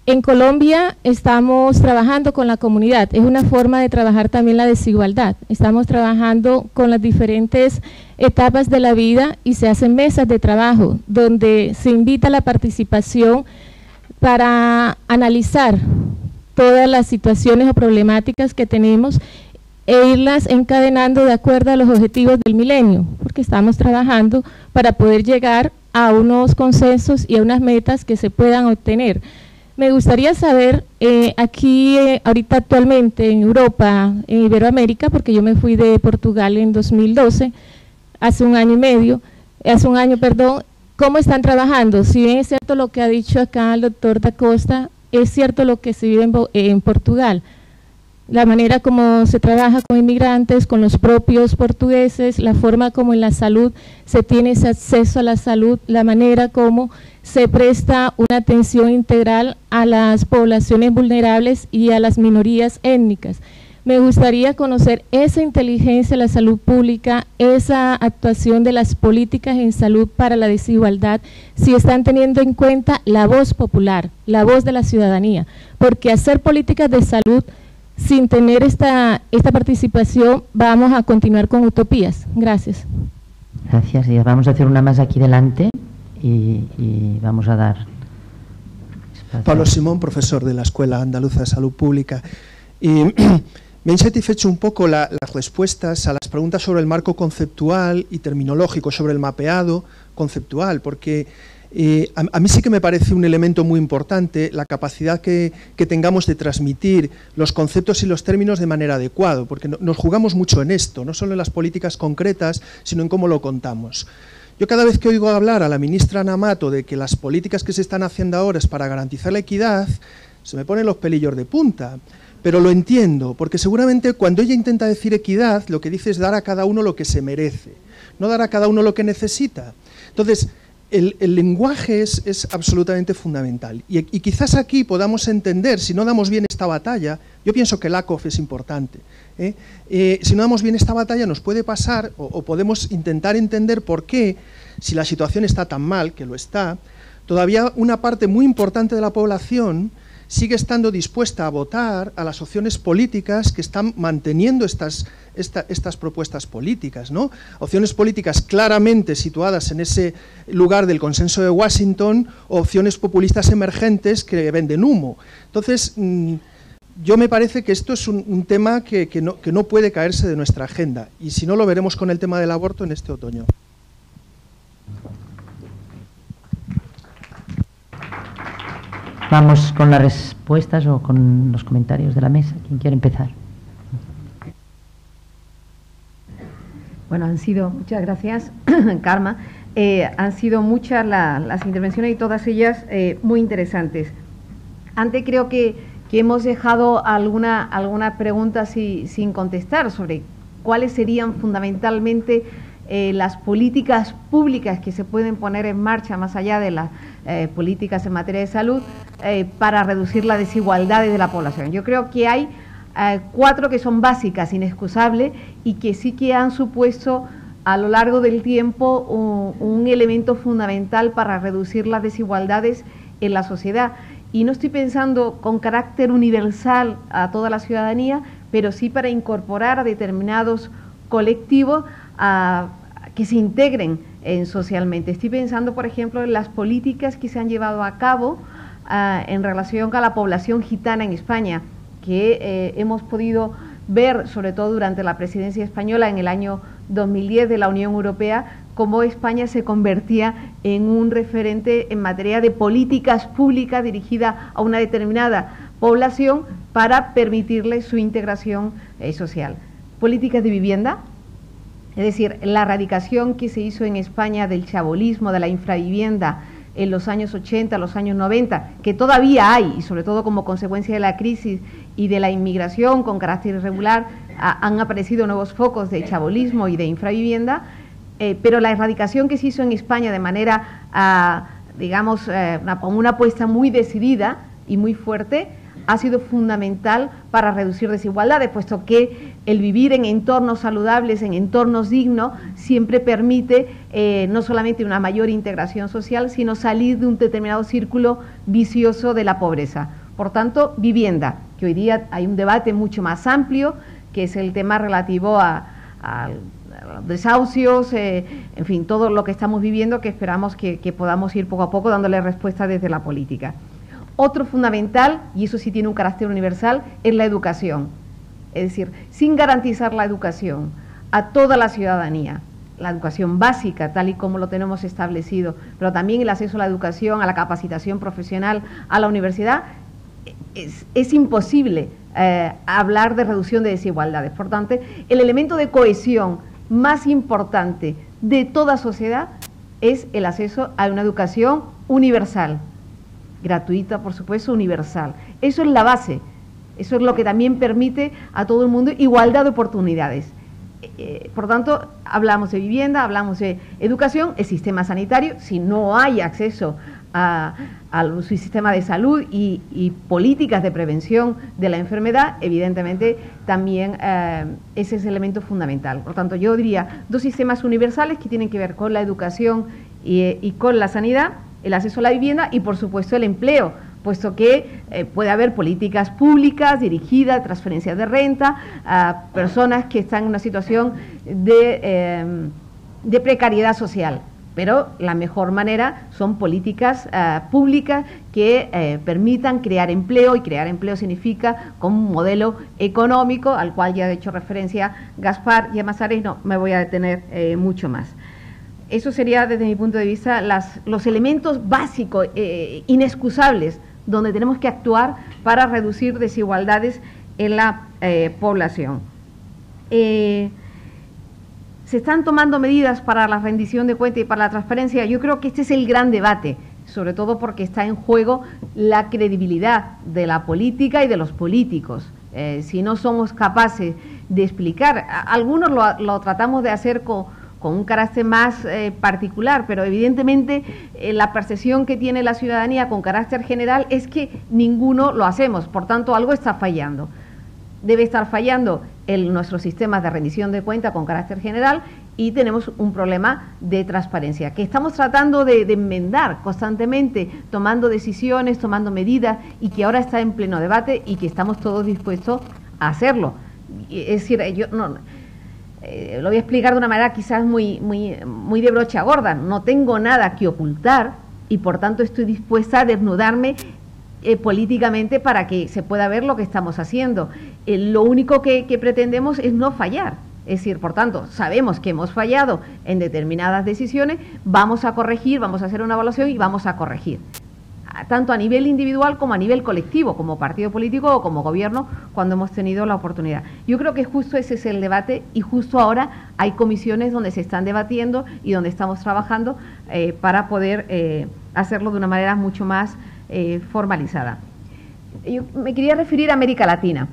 En Colombia estamos trabajando con la comunidad, es una forma de trabajar también la desigualdad. Estamos trabajando con las diferentes etapas de la vida y se hacen mesas de trabajo donde se invita a la participación para analizar todas las situaciones o problemáticas que tenemos e irlas encadenando de acuerdo a los objetivos del milenio, porque estamos trabajando para poder llegar a unos consensos y a unas metas que se puedan obtener. Me gustaría saber, aquí ahorita actualmente en Europa, en Iberoamérica, porque yo me fui de Portugal en 2012, hace un año, ¿cómo están trabajando? Si bien es cierto lo que ha dicho acá el doctor Da Costa, es cierto lo que se vive en Portugal, la manera como se trabaja con inmigrantes, con los propios portugueses, la forma como en la salud se tiene ese acceso a la salud, la manera como se presta una atención integral a las poblaciones vulnerables y a las minorías étnicas. Me gustaría conocer esa inteligencia de la salud pública, esa actuación de las políticas en salud para la desigualdad, si están teniendo en cuenta la voz popular, la voz de la ciudadanía, porque hacer políticas de salud sin tener esta participación vamos a continuar con utopías. Gracias. Gracias. Y vamos a hacer una más aquí delante y vamos a dar espacio. Pablo Simón, profesor de la Escuela Andaluza de Salud Pública. Y me han satisfecho un poco las respuestas a las preguntas sobre el marco conceptual y terminológico, sobre el mapeado conceptual, porque a mí sí que me parece un elemento muy importante la capacidad que tengamos de transmitir los conceptos y los términos de manera adecuada, porque nos jugamos mucho en esto, no solo en las políticas concretas, sino en cómo lo contamos. Yo cada vez que oigo hablar a la ministra Ana Mato de que las políticas que se están haciendo ahora es para garantizar la equidad, se me ponen los pelillos de punta. Pero lo entiendo, porque seguramente cuando ella intenta decir equidad, lo que dice es dar a cada uno lo que se merece, no dar a cada uno lo que necesita. Entonces, el lenguaje es absolutamente fundamental. Y quizás aquí podamos entender, si no damos bien esta batalla, yo pienso que Lakoff es importante, si no damos bien esta batalla nos puede pasar, o podemos intentar entender por qué, si la situación está tan mal, que lo está, todavía una parte muy importante de la población sigue estando dispuesta a votar a las opciones políticas que están manteniendo estas propuestas políticas, ¿no? Opciones políticas claramente situadas en ese lugar del consenso de Washington, o opciones populistas emergentes que venden humo. Entonces, yo me parece que esto es un tema que no puede caerse de nuestra agenda, y si no lo veremos con el tema del aborto en este otoño. Vamos con las respuestas o con los comentarios de la mesa. ¿Quién quiere empezar? Bueno, muchas gracias, Karma. Han sido muchas las intervenciones y todas ellas muy interesantes. Antes creo que hemos dejado alguna pregunta sin contestar sobre cuáles serían fundamentalmente las políticas públicas que se pueden poner en marcha más allá de las políticas en materia de salud para reducir las desigualdades de la población. Yo creo que hay 4 que son básicas, inexcusables, y que sí que han supuesto a lo largo del tiempo un elemento fundamental para reducir las desigualdades en la sociedad. Y no estoy pensando con carácter universal a toda la ciudadanía, pero sí para incorporar a determinados colectivos que se integren socialmente. Estoy pensando, por ejemplo, en las políticas que se han llevado a cabo en relación a la población gitana en España, que hemos podido ver, sobre todo durante la presidencia española en el año 2010 de la Unión Europea, cómo España se convertía en un referente en materia de políticas públicas dirigidas a una determinada población para permitirle su integración social. Políticas de vivienda, es decir, la erradicación que se hizo en España del chabolismo, de la infravivienda en los años 80, los años 90, que todavía hay, y sobre todo como consecuencia de la crisis y de la inmigración con carácter irregular, han aparecido nuevos focos de chabolismo y de infravivienda, pero la erradicación que se hizo en España de manera, digamos, con una apuesta muy decidida y muy fuerte, ha sido fundamental para reducir desigualdades, puesto que el vivir en entornos saludables, en entornos dignos, siempre permite no solamente una mayor integración social, sino salir de un determinado círculo vicioso de la pobreza. Por tanto, vivienda, que hoy día hay un debate mucho más amplio, que es el tema relativo a desahucios, en fin, todo lo que estamos viviendo, que esperamos que podamos ir poco a poco dándole respuesta desde la política. Otro fundamental, y eso sí tiene un carácter universal, es la educación. Es decir, sin garantizar la educación a toda la ciudadanía, la educación básica, tal y como lo tenemos establecido, pero también el acceso a la educación, a la capacitación profesional, a la universidad, es imposible hablar de reducción de desigualdades. Por tanto, el elemento de cohesión más importante de toda sociedad es el acceso a una educación universal, gratuita, por supuesto, universal. Eso es la base, eso es lo que también permite a todo el mundo igualdad de oportunidades. Por tanto, hablamos de vivienda, hablamos de educación, el sistema sanitario, si no hay acceso al sistema de salud y políticas de prevención de la enfermedad, evidentemente también ese es el elemento fundamental. Por tanto, yo diría 2 sistemas universales que tienen que ver con la educación y con la sanidad, el acceso a la vivienda y, por supuesto, el empleo, puesto que puede haber políticas públicas dirigidas, transferencias de renta a personas que están en una situación de precariedad social. Pero la mejor manera son políticas públicas que permitan crear empleo, y crear empleo significa con un modelo económico, al cual ya ha hecho referencia Gaspar y Amazares, no me voy a detener mucho más. Eso sería, desde mi punto de vista, los elementos básicos, inexcusables, donde tenemos que actuar para reducir desigualdades en la población. ¿Se están tomando medidas para la rendición de cuentas y para la transparencia? Yo creo que este es el gran debate, sobre todo porque está en juego la credibilidad de la política y de los políticos. Si no somos capaces de explicar, algunos lo tratamos de hacer con un carácter más particular, pero evidentemente la percepción que tiene la ciudadanía con carácter general es que ninguno lo hacemos, por tanto algo está fallando. Debe estar fallando nuestros sistemas de rendición de cuentas con carácter general y tenemos un problema de transparencia que estamos tratando de enmendar constantemente, tomando decisiones, tomando medidas y que ahora está en pleno debate y que estamos todos dispuestos a hacerlo. Es decir, yo no... lo voy a explicar de una manera quizás muy de brocha gorda. No tengo nada que ocultar y por tanto estoy dispuesta a desnudarme políticamente para que se pueda ver lo que estamos haciendo. Lo único que pretendemos es no fallar. Es decir, por tanto, sabemos que hemos fallado en determinadas decisiones, vamos a corregir, vamos a hacer una evaluación y vamos a corregir. Tanto a nivel individual como a nivel colectivo, como partido político o como gobierno, cuando hemos tenido la oportunidad. Yo creo que justo ese es el debate y justo ahora hay comisiones donde se están debatiendo y donde estamos trabajando para poder hacerlo de una manera mucho más formalizada. Yo me quería referir a América Latina,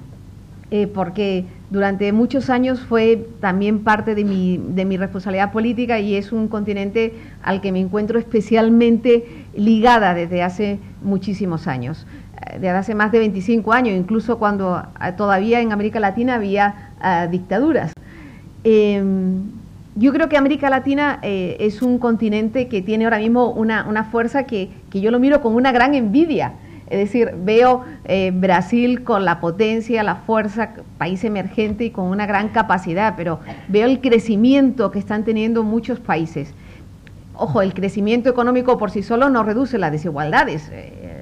porque durante muchos años fue también parte de mi responsabilidad política y es un continente al que me encuentro especialmente ligada desde hace muchísimos años, desde hace más de 25 años, incluso cuando todavía en América Latina había dictaduras. Yo creo que América Latina es un continente que tiene ahora mismo una fuerza que yo lo miro con una gran envidia. Es decir, veo Brasil con la potencia, la fuerza, país emergente y con una gran capacidad, pero veo el crecimiento que están teniendo muchos países. Ojo, el crecimiento económico por sí solo no reduce las desigualdades,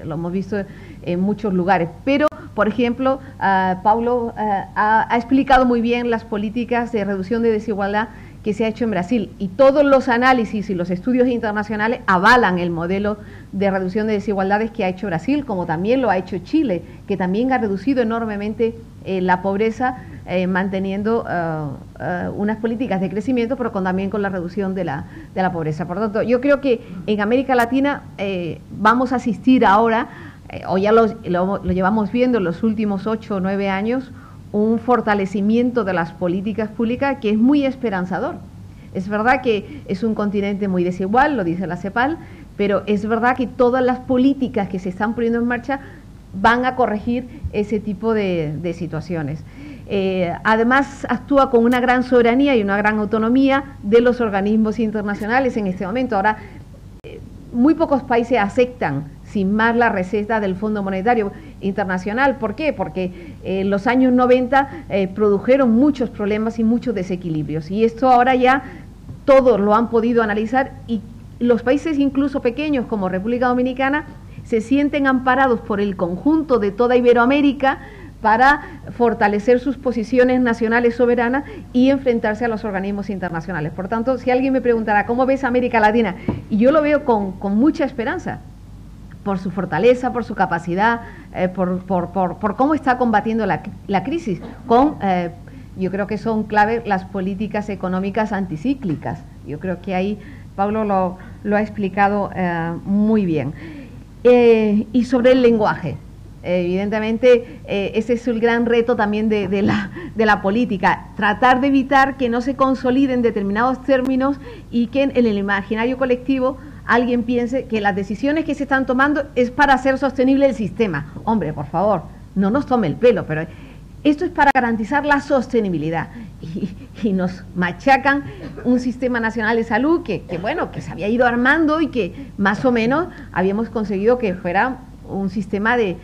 lo hemos visto en muchos lugares, pero, por ejemplo, Paulo ha explicado muy bien las políticas de reducción de desigualdad que se ha hecho en Brasil y todos los análisis y los estudios internacionales avalan el modelo de reducción de desigualdades que ha hecho Brasil, como también lo ha hecho Chile, que también ha reducido enormemente la pobreza, manteniendo unas políticas de crecimiento, pero también con la reducción de la pobreza. Por lo tanto, yo creo que en América Latina vamos a asistir ahora, o ya lo llevamos viendo en los últimos 8 o 9 años, un fortalecimiento de las políticas públicas que es muy esperanzador. Es verdad que es un continente muy desigual, lo dice la CEPAL, pero es verdad que todas las políticas que se están poniendo en marcha van a corregir ese tipo de situaciones. Además, actúa con una gran soberanía y una gran autonomía de los organismos internacionales en este momento. Ahora, muy pocos países aceptan sin más la receta del Fondo Monetario Internacional. ¿Por qué? Porque en los años 90 produjeron muchos problemas y muchos desequilibrios. Y esto ahora ya todos lo han podido analizar y los países incluso pequeños como República Dominicana se sienten amparados por el conjunto de toda Iberoamérica para fortalecer sus posiciones nacionales soberanas y enfrentarse a los organismos internacionales. Por tanto, si alguien me preguntara ¿cómo ves América Latina? Y yo lo veo con mucha esperanza, por su fortaleza, por su capacidad, por cómo está combatiendo la crisis, yo creo que son clave las políticas económicas anticíclicas. Yo creo que ahí Pablo lo ha explicado muy bien. Y sobre el lenguaje, evidentemente ese es el gran reto también de la política, tratar de evitar que no se consoliden determinados términos y que en el imaginario colectivo alguien piense que las decisiones que se están tomando es para hacer sostenible el sistema. Hombre, por favor, no nos tome el pelo, pero esto es para garantizar la sostenibilidad. Y nos machacan un sistema nacional de salud que se había ido armando y que más o menos habíamos conseguido que fuera un sistema de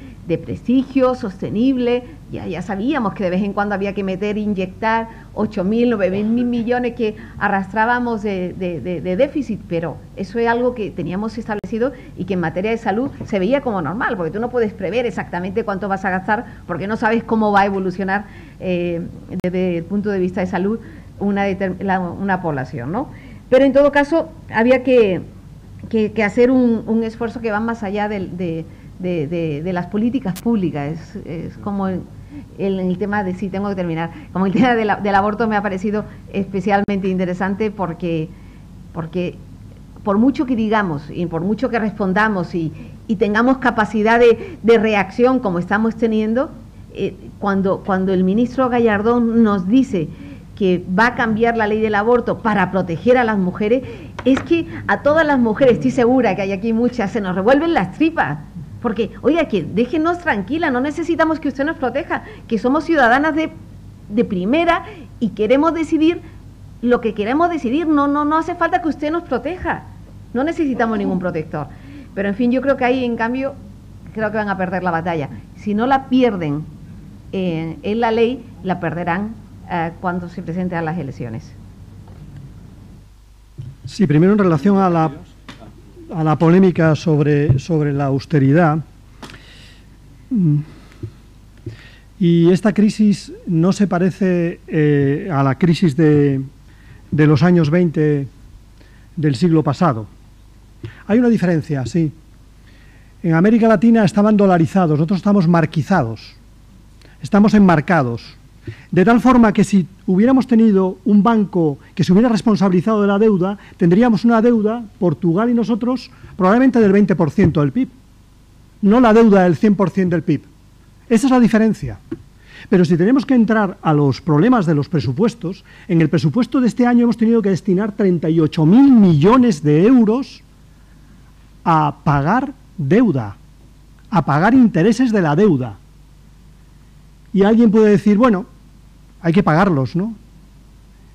prestigio, sostenible. Ya sabíamos que de vez en cuando había que inyectar 8.000 o 9.000 millones que arrastrábamos de déficit, pero eso es algo que teníamos establecido y que en materia de salud se veía como normal, porque tú no puedes prever exactamente cuánto vas a gastar porque no sabes cómo va a evolucionar desde el punto de vista de salud una población, ¿no? Pero en todo caso había que hacer un esfuerzo que va más allá de las políticas públicas. Es como en el tema de, sí, tengo que terminar, como el tema del aborto me ha parecido especialmente interesante porque por mucho que digamos y por mucho que respondamos y tengamos capacidad de reacción como estamos teniendo, cuando el ministro Gallardón nos dice que va a cambiar la ley del aborto para proteger a las mujeres, es que a todas las mujeres, estoy segura que hay aquí muchas, se nos revuelven las tripas, porque, oiga, que déjenos tranquila, no necesitamos que usted nos proteja, que somos ciudadanas de primera y queremos decidir lo que queremos decidir, no hace falta que usted nos proteja, no necesitamos ningún protector. Pero en fin, yo creo que ahí, en cambio, creo que van a perder la batalla. Si no la pierden en la ley, la perderán cuando se presenten a las elecciones. Sí, primero en relación a la polémica sobre la austeridad. Y esta crisis no se parece a la crisis de los años 20 del siglo pasado. Hay una diferencia, sí. En América Latina estaban dolarizados, nosotros estamos marquizados, estamos enmarcados. De tal forma que si hubiéramos tenido un banco que se hubiera responsabilizado de la deuda, tendríamos una deuda, Portugal y nosotros, probablemente del 20% del PIB. No la deuda del 100% del PIB. Esa es la diferencia. Pero si tenemos que entrar a los problemas de los presupuestos, en el presupuesto de este año hemos tenido que destinar 38.000 millones de euros a pagar deuda, a pagar intereses de la deuda. Y alguien puede decir, bueno, hay que pagarlos, ¿no?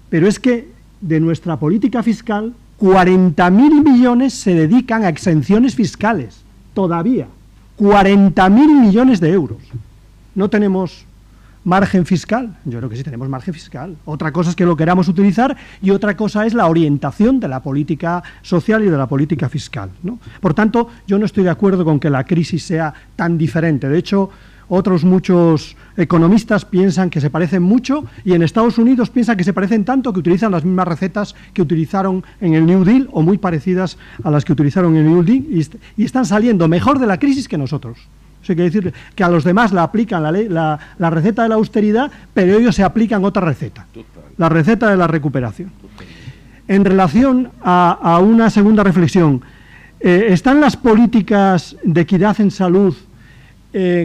Pero es que de nuestra política fiscal, 40.000 millones se dedican a exenciones fiscales, todavía. 40.000 millones de euros. ¿No tenemos margen fiscal? Yo creo que sí tenemos margen fiscal. Otra cosa es que lo queramos utilizar y otra cosa es la orientación de la política social y de la política fiscal, ¿no? Por tanto, yo no estoy de acuerdo con que la crisis sea tan diferente. De hecho, otros muchos economistas piensan que se parecen mucho y en Estados Unidos piensan que se parecen tanto que utilizan las mismas recetas que utilizaron en el New Deal o muy parecidas a las que utilizaron en el New Deal y están saliendo mejor de la crisis que nosotros. Eso quiere decir que a los demás la aplican la receta de la austeridad, pero ellos se aplican otra receta, la receta de la recuperación. En relación a una segunda reflexión, ¿están las políticas de equidad en salud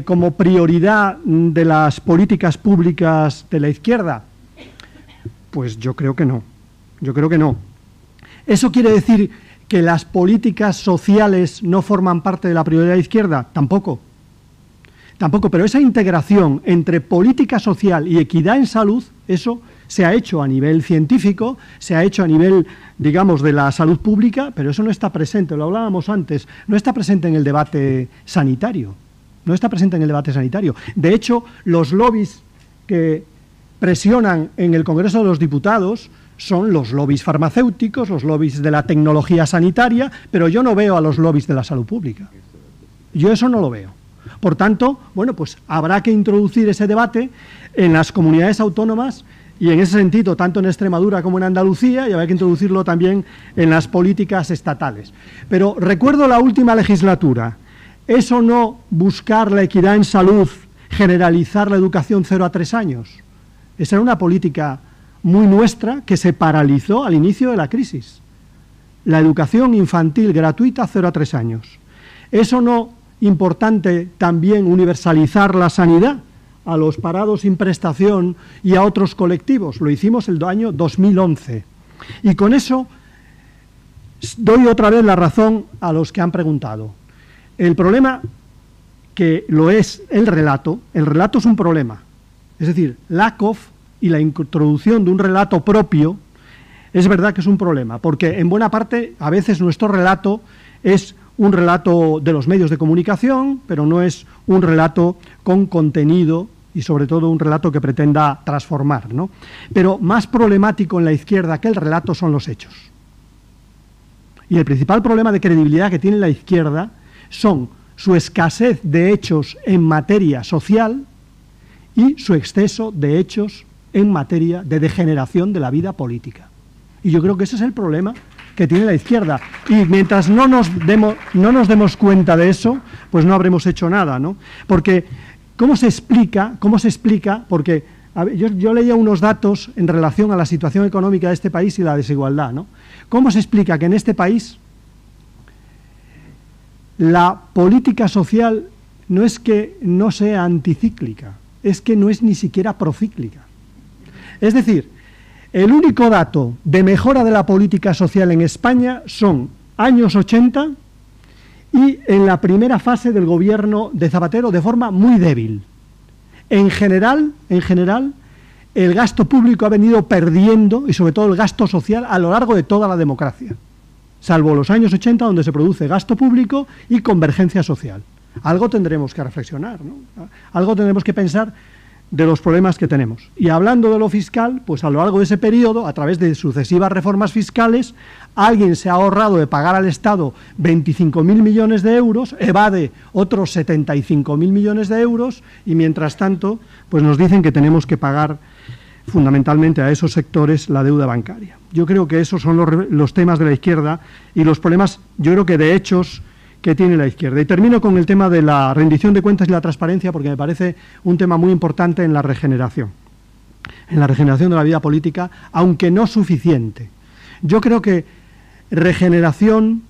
como prioridad de las políticas públicas de la izquierda? Pues yo creo que no. Yo creo que no. ¿Eso quiere decir que las políticas sociales no forman parte de la prioridad de la izquierda? Tampoco. Tampoco, pero esa integración entre política social y equidad en salud, eso se ha hecho a nivel científico, se ha hecho a nivel, digamos, de la salud pública, pero eso no está presente, lo hablábamos antes, no está presente en el debate sanitario. No está presente en el debate sanitario. De hecho, los lobbies que presionan en el Congreso de los Diputados son los lobbies farmacéuticos, los lobbies de la tecnología sanitaria, pero yo no veo a los lobbies de la salud pública. Yo eso no lo veo. Por tanto, bueno, pues habrá que introducir ese debate en las comunidades autónomas y en ese sentido, tanto en Extremadura como en Andalucía, y habrá que introducirlo también en las políticas estatales. Pero recuerdo la última legislatura. ¿Eso no buscar la equidad en salud, generalizar la educación 0 a 3 años? Esa era una política muy nuestra que se paralizó al inicio de la crisis. La educación infantil gratuita 0 a 3 años. ¿Eso no importante también universalizar la sanidad a los parados sin prestación y a otros colectivos? Lo hicimos el año 2011. Y con eso doy otra vez la razón a los que han preguntado. El problema que lo es el relato es un problema. Es decir, Lakoff y la introducción de un relato propio es verdad que es un problema, porque en buena parte a veces nuestro relato es un relato de los medios de comunicación, pero no es un relato con contenido y sobre todo un relato que pretenda transformar, ¿no? Pero más problemático en la izquierda que el relato son los hechos. Y el principal problema de credibilidad que tiene la izquierda son su escasez de hechos en materia social y su exceso de hechos en materia de degeneración de la vida política. Y yo creo que ese es el problema que tiene la izquierda. Y mientras no nos demos cuenta de eso, pues no habremos hecho nada, ¿no? Porque ¿Cómo se explica? Porque yo leía unos datos en relación a la situación económica de este país y la desigualdad, ¿no? ¿Cómo se explica que en este país la política social no es que no sea anticíclica, es que no es ni siquiera procíclica? Es decir, el único dato de mejora de la política social en España son años 80 y en la primera fase del gobierno de Zapatero de forma muy débil. En general, el gasto público ha venido perdiendo, y sobre todo el gasto social, a lo largo de toda la democracia, salvo los años 80, donde se produce gasto público y convergencia social. Algo tendremos que reflexionar, ¿no? Algo tendremos que pensar de los problemas que tenemos. Y hablando de lo fiscal, pues a lo largo de ese periodo, a través de sucesivas reformas fiscales, alguien se ha ahorrado de pagar al Estado 25.000 millones de euros, evade otros 75.000 millones de euros, y mientras tanto, pues nos dicen que tenemos que pagar fundamentalmente a esos sectores la deuda bancaria. Yo creo que esos son los temas de la izquierda y los problemas, yo creo que de hechos, que tiene la izquierda. Y termino con el tema de la rendición de cuentas y la transparencia, porque me parece un tema muy importante en la regeneración de la vida política, aunque no suficiente. Yo creo que regeneración,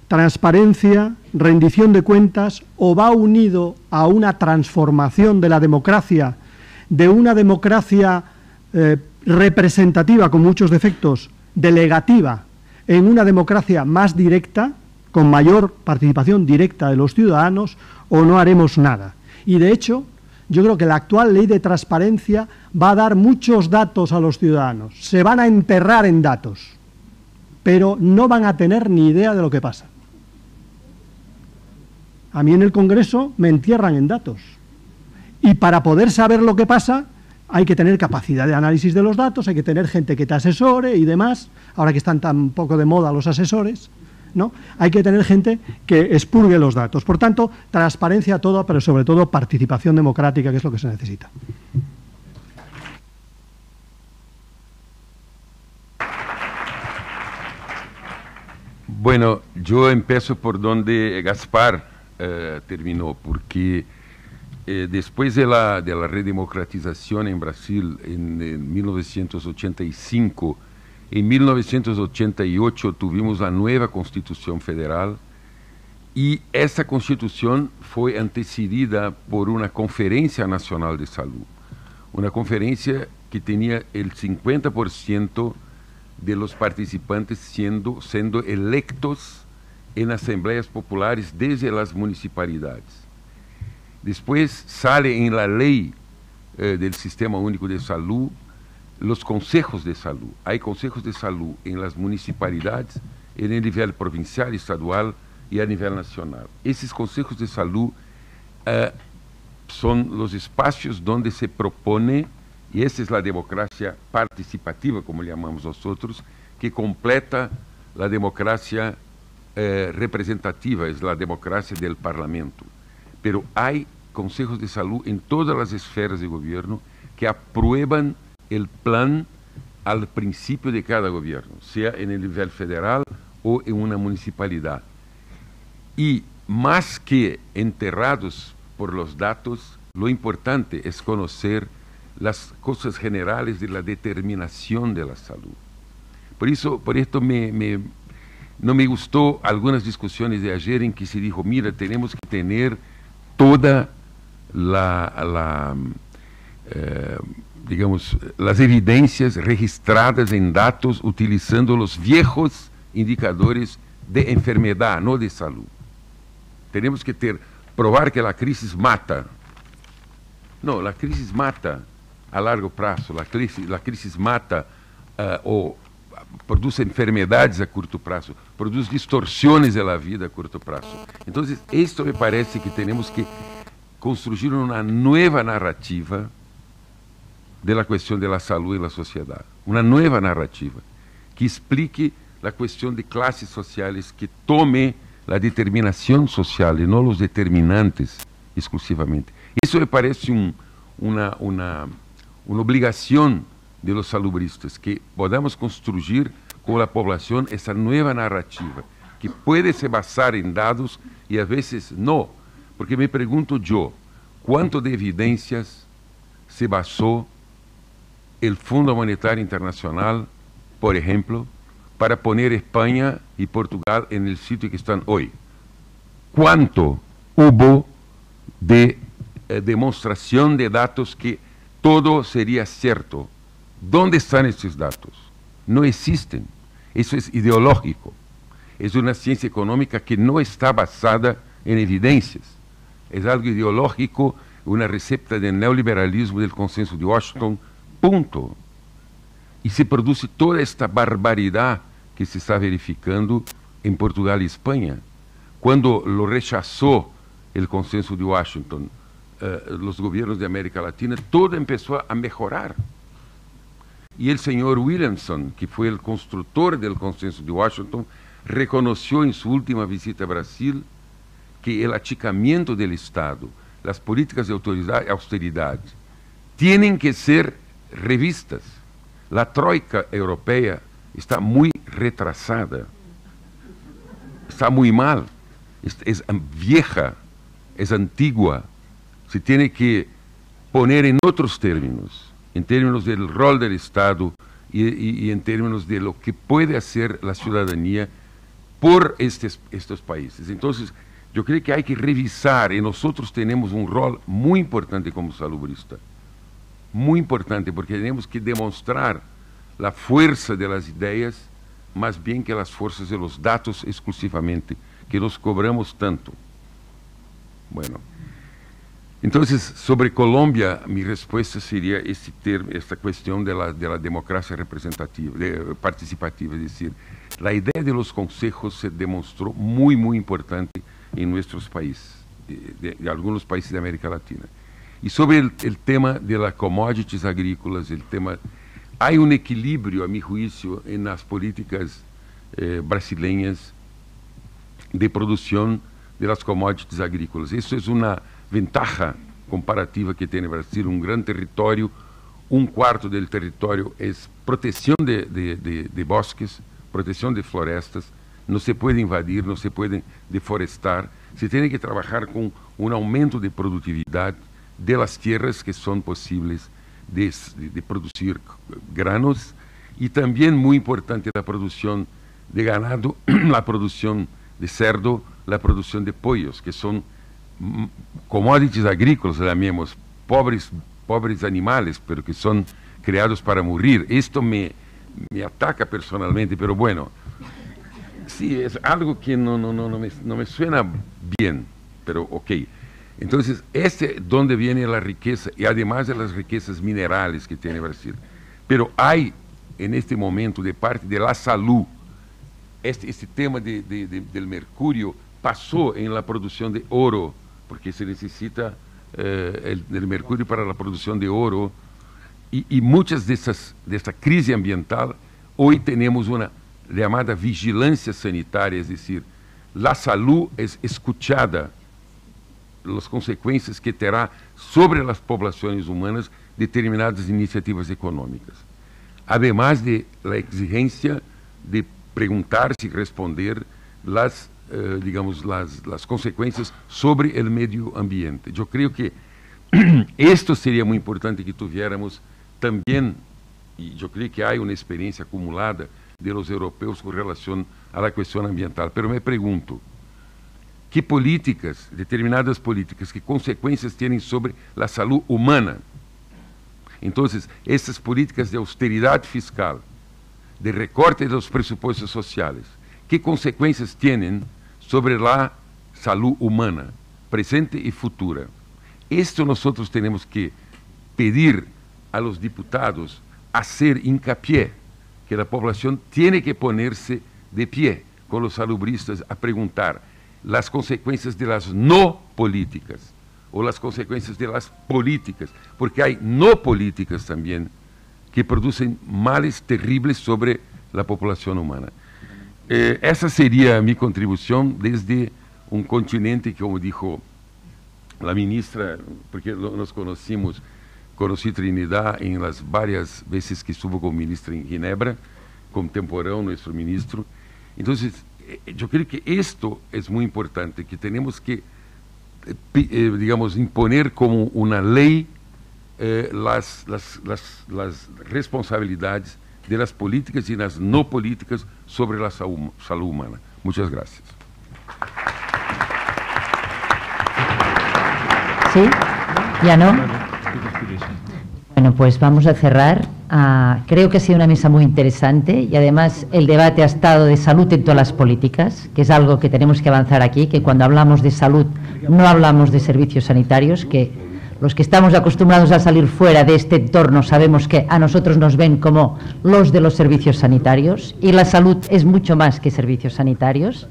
transparencia, rendición de cuentas, o va unido a una transformación de la democracia, de una democracia representativa con muchos defectos, delegativa, en una democracia más directa, con mayor participación directa de los ciudadanos, o no haremos nada. Y de hecho, yo creo que la actual ley de transparencia va a dar muchos datos a los ciudadanos, se van a enterrar en datos, pero no van a tener ni idea de lo que pasa. A mí en el Congreso me entierran en datos, y para poder saber lo que pasa hay que tener capacidad de análisis de los datos, hay que tener gente que te asesore y demás, ahora que están tan poco de moda los asesores, ¿no? Hay que tener gente que expurgue los datos. Por tanto, transparencia toda, pero sobre todo participación democrática, que es lo que se necesita. Bueno, yo empiezo por donde Gaspar terminó, porque después de la redemocratización en Brasil en 1985, en 1988 tuvimos la nueva Constitución Federal, y esa Constitución fue antecedida por una Conferencia Nacional de Salud, una conferencia que tenía el 50% de los participantes siendo electos en asambleas populares desde las municipalidades. Después sale en la ley del Sistema Único de Salud los consejos de salud. Hay consejos de salud en las municipalidades, en el nivel provincial, estadual y a nivel nacional. Esos consejos de salud son los espacios donde se propone, y esa es la democracia participativa, como le llamamos nosotros, que completa la democracia representativa, es la democracia del Parlamento. Pero hay consejos de salud en todas las esferas de gobierno que aprueban el plan al principio de cada gobierno, sea en el nivel federal o en una municipalidad. Y más que enterrados por los datos, lo importante es conocer las cosas generales de la determinación de la salud. Por esto no me gustó algunas discusiones de ayer en que se dijo, mira, tenemos que tener toda digamos, las evidencias registradas en datos utilizando los viejos indicadores de enfermedad, no de salud. Tenemos que probar que la crisis mata. No, la crisis mata a largo plazo, la crisis mata o produce enfermedades a curto plazo, produce distorsiones de la vida a curto plazo. Entonces, esto me parece que tenemos que construir una nueva narrativa de la cuestión de la salud en la sociedad, una nueva narrativa que explique la cuestión de clases sociales, que tome la determinación social y no los determinantes exclusivamente. Eso me parece una obligación de los salubristas, que podamos construir con la población esa nueva narrativa, que puede se basar en dados y a veces no, porque me pregunto yo, cuánto de evidencias se basó el Fondo Monetario Internacional, por ejemplo, para poner España y Portugal en el sitio que están hoy. ¿Cuánto hubo de demostración de datos que todo sería cierto? ¿Dónde están estos datos? No existen. Eso es ideológico. Es una ciencia económica que no está basada en evidencias. Es algo ideológico, una receta del neoliberalismo, del consenso de Washington, punto. Y se produce toda esta barbaridad que se está verificando en Portugal y España. Cuando lo rechazó el consenso de Washington, los gobiernos de América Latina, todo empezó a mejorar. Y el señor Williamson, que fue el constructor del consenso de Washington, reconoció en su última visita a Brasil que el achicamiento del Estado, las políticas de austeridad, tienen que ser revistas. La troika europea está muy retrasada, está muy mal, es vieja, es antigua. Se tiene que poner en otros términos, en términos del rol del Estado y en términos de lo que puede hacer la ciudadanía por estos países. Entonces, yo creo que hay que revisar, y nosotros tenemos un rol muy importante como salubrista, muy importante, porque tenemos que demostrar la fuerza de las ideas, más bien que las fuerzas de los datos exclusivamente, que nos cobramos tanto. Bueno, entonces, sobre Colombia, mi respuesta sería esta cuestión de la democracia representativa, participativa, es decir, la idea de los consejos se demostró muy, muy importante en nuestros países, de algunos países de América Latina. Y sobre el tema de las commodities agrícolas, hay un equilibrio, a mi juicio, en las políticas brasileñas de producción de las commodities agrícolas. Eso es una ventaja comparativa que tiene Brasil, un gran territorio, un cuarto del territorio es protección de bosques, protección de florestas, no se puede invadir, no se puede deforestar, se tiene que trabajar con un aumento de productividad de las tierras que son posibles de producir granos, y también muy importante la producción de ganado, la producción de cerdo, la producción de pollos, que son commodities agrícolas, llamemos, pobres animales, pero que son creados para morir. Esto me ataca personalmente, pero bueno, sí, es algo que no me suena bien, pero ok. Entonces, donde viene la riqueza, y además de las riquezas minerales que tiene Brasil. Pero hay, en este momento, de parte de la salud, este tema del mercurio pasó en la producción de oro, porque se necesita el mercurio para la producción de oro, y muchas de esta crisis ambiental, hoy tenemos una llamada vigilancia sanitaria, es decir, la salud es escuchada, las consecuencias que terá sobre las poblaciones humanas determinadas iniciativas económicas. Además de la exigencia de preguntarse y responder las consecuencias sobre el medio ambiente. Yo creo que esto sería muy importante que tuviéramos también, y yo creo que hay una experiencia acumulada de los europeos con relación a la cuestión ambiental. Pero me pregunto, ¿qué políticas, determinadas políticas, qué consecuencias tienen sobre la salud humana? Entonces, estas políticas de austeridad fiscal, de recorte de los presupuestos sociales, ¿qué consecuencias tienen sobre la salud humana, presente y futura? Esto nosotros tenemos que pedir a los diputados, hacer hincapié, que la población tiene que ponerse de pie con los salubristas a preguntar las consecuencias de las no políticas o las consecuencias de las políticas, porque hay no políticas también que producen males terribles sobre la población humana. Esa sería mi contribución desde un continente, como dijo la ministra, porque nos conocimos, conocí Trinidad en las varias veces que estuvo como ministra en Ginebra, contemporáneo nuestro ministro. Entonces, yo creo que esto es muy importante, que tenemos que digamos, imponer como una ley las responsabilidades de las políticas y las no políticas sobre la salud humana. Muchas gracias. ¿Sí? ¿Ya no? Bueno, pues vamos a cerrar. Creo que ha sido una mesa muy interesante y además el debate ha estado de salud en todas las políticas, que es algo que tenemos que avanzar aquí, que cuando hablamos de salud no hablamos de servicios sanitarios, que los que estamos acostumbrados a salir fuera de este entorno sabemos que a nosotros nos ven como los de los servicios sanitarios y la salud es mucho más que servicios sanitarios.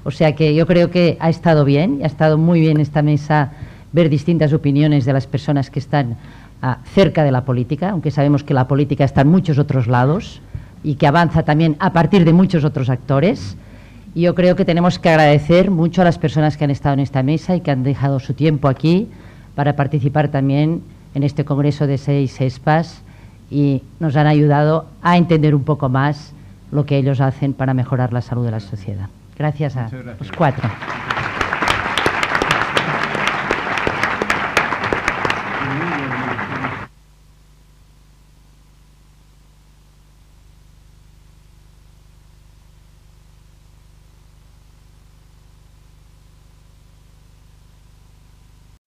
O sea que yo creo que ha estado bien, ha estado muy bien esta mesa, ver distintas opiniones de las personas que están cerca de la política, aunque sabemos que la política está en muchos otros lados y que avanza también a partir de muchos otros actores. Y yo creo que tenemos que agradecer mucho a las personas que han estado en esta mesa y que han dejado su tiempo aquí para participar también en este congreso de 6 ESPAs y nos han ayudado a entender un poco más lo que ellos hacen para mejorar la salud de la sociedad. Gracias a los 4.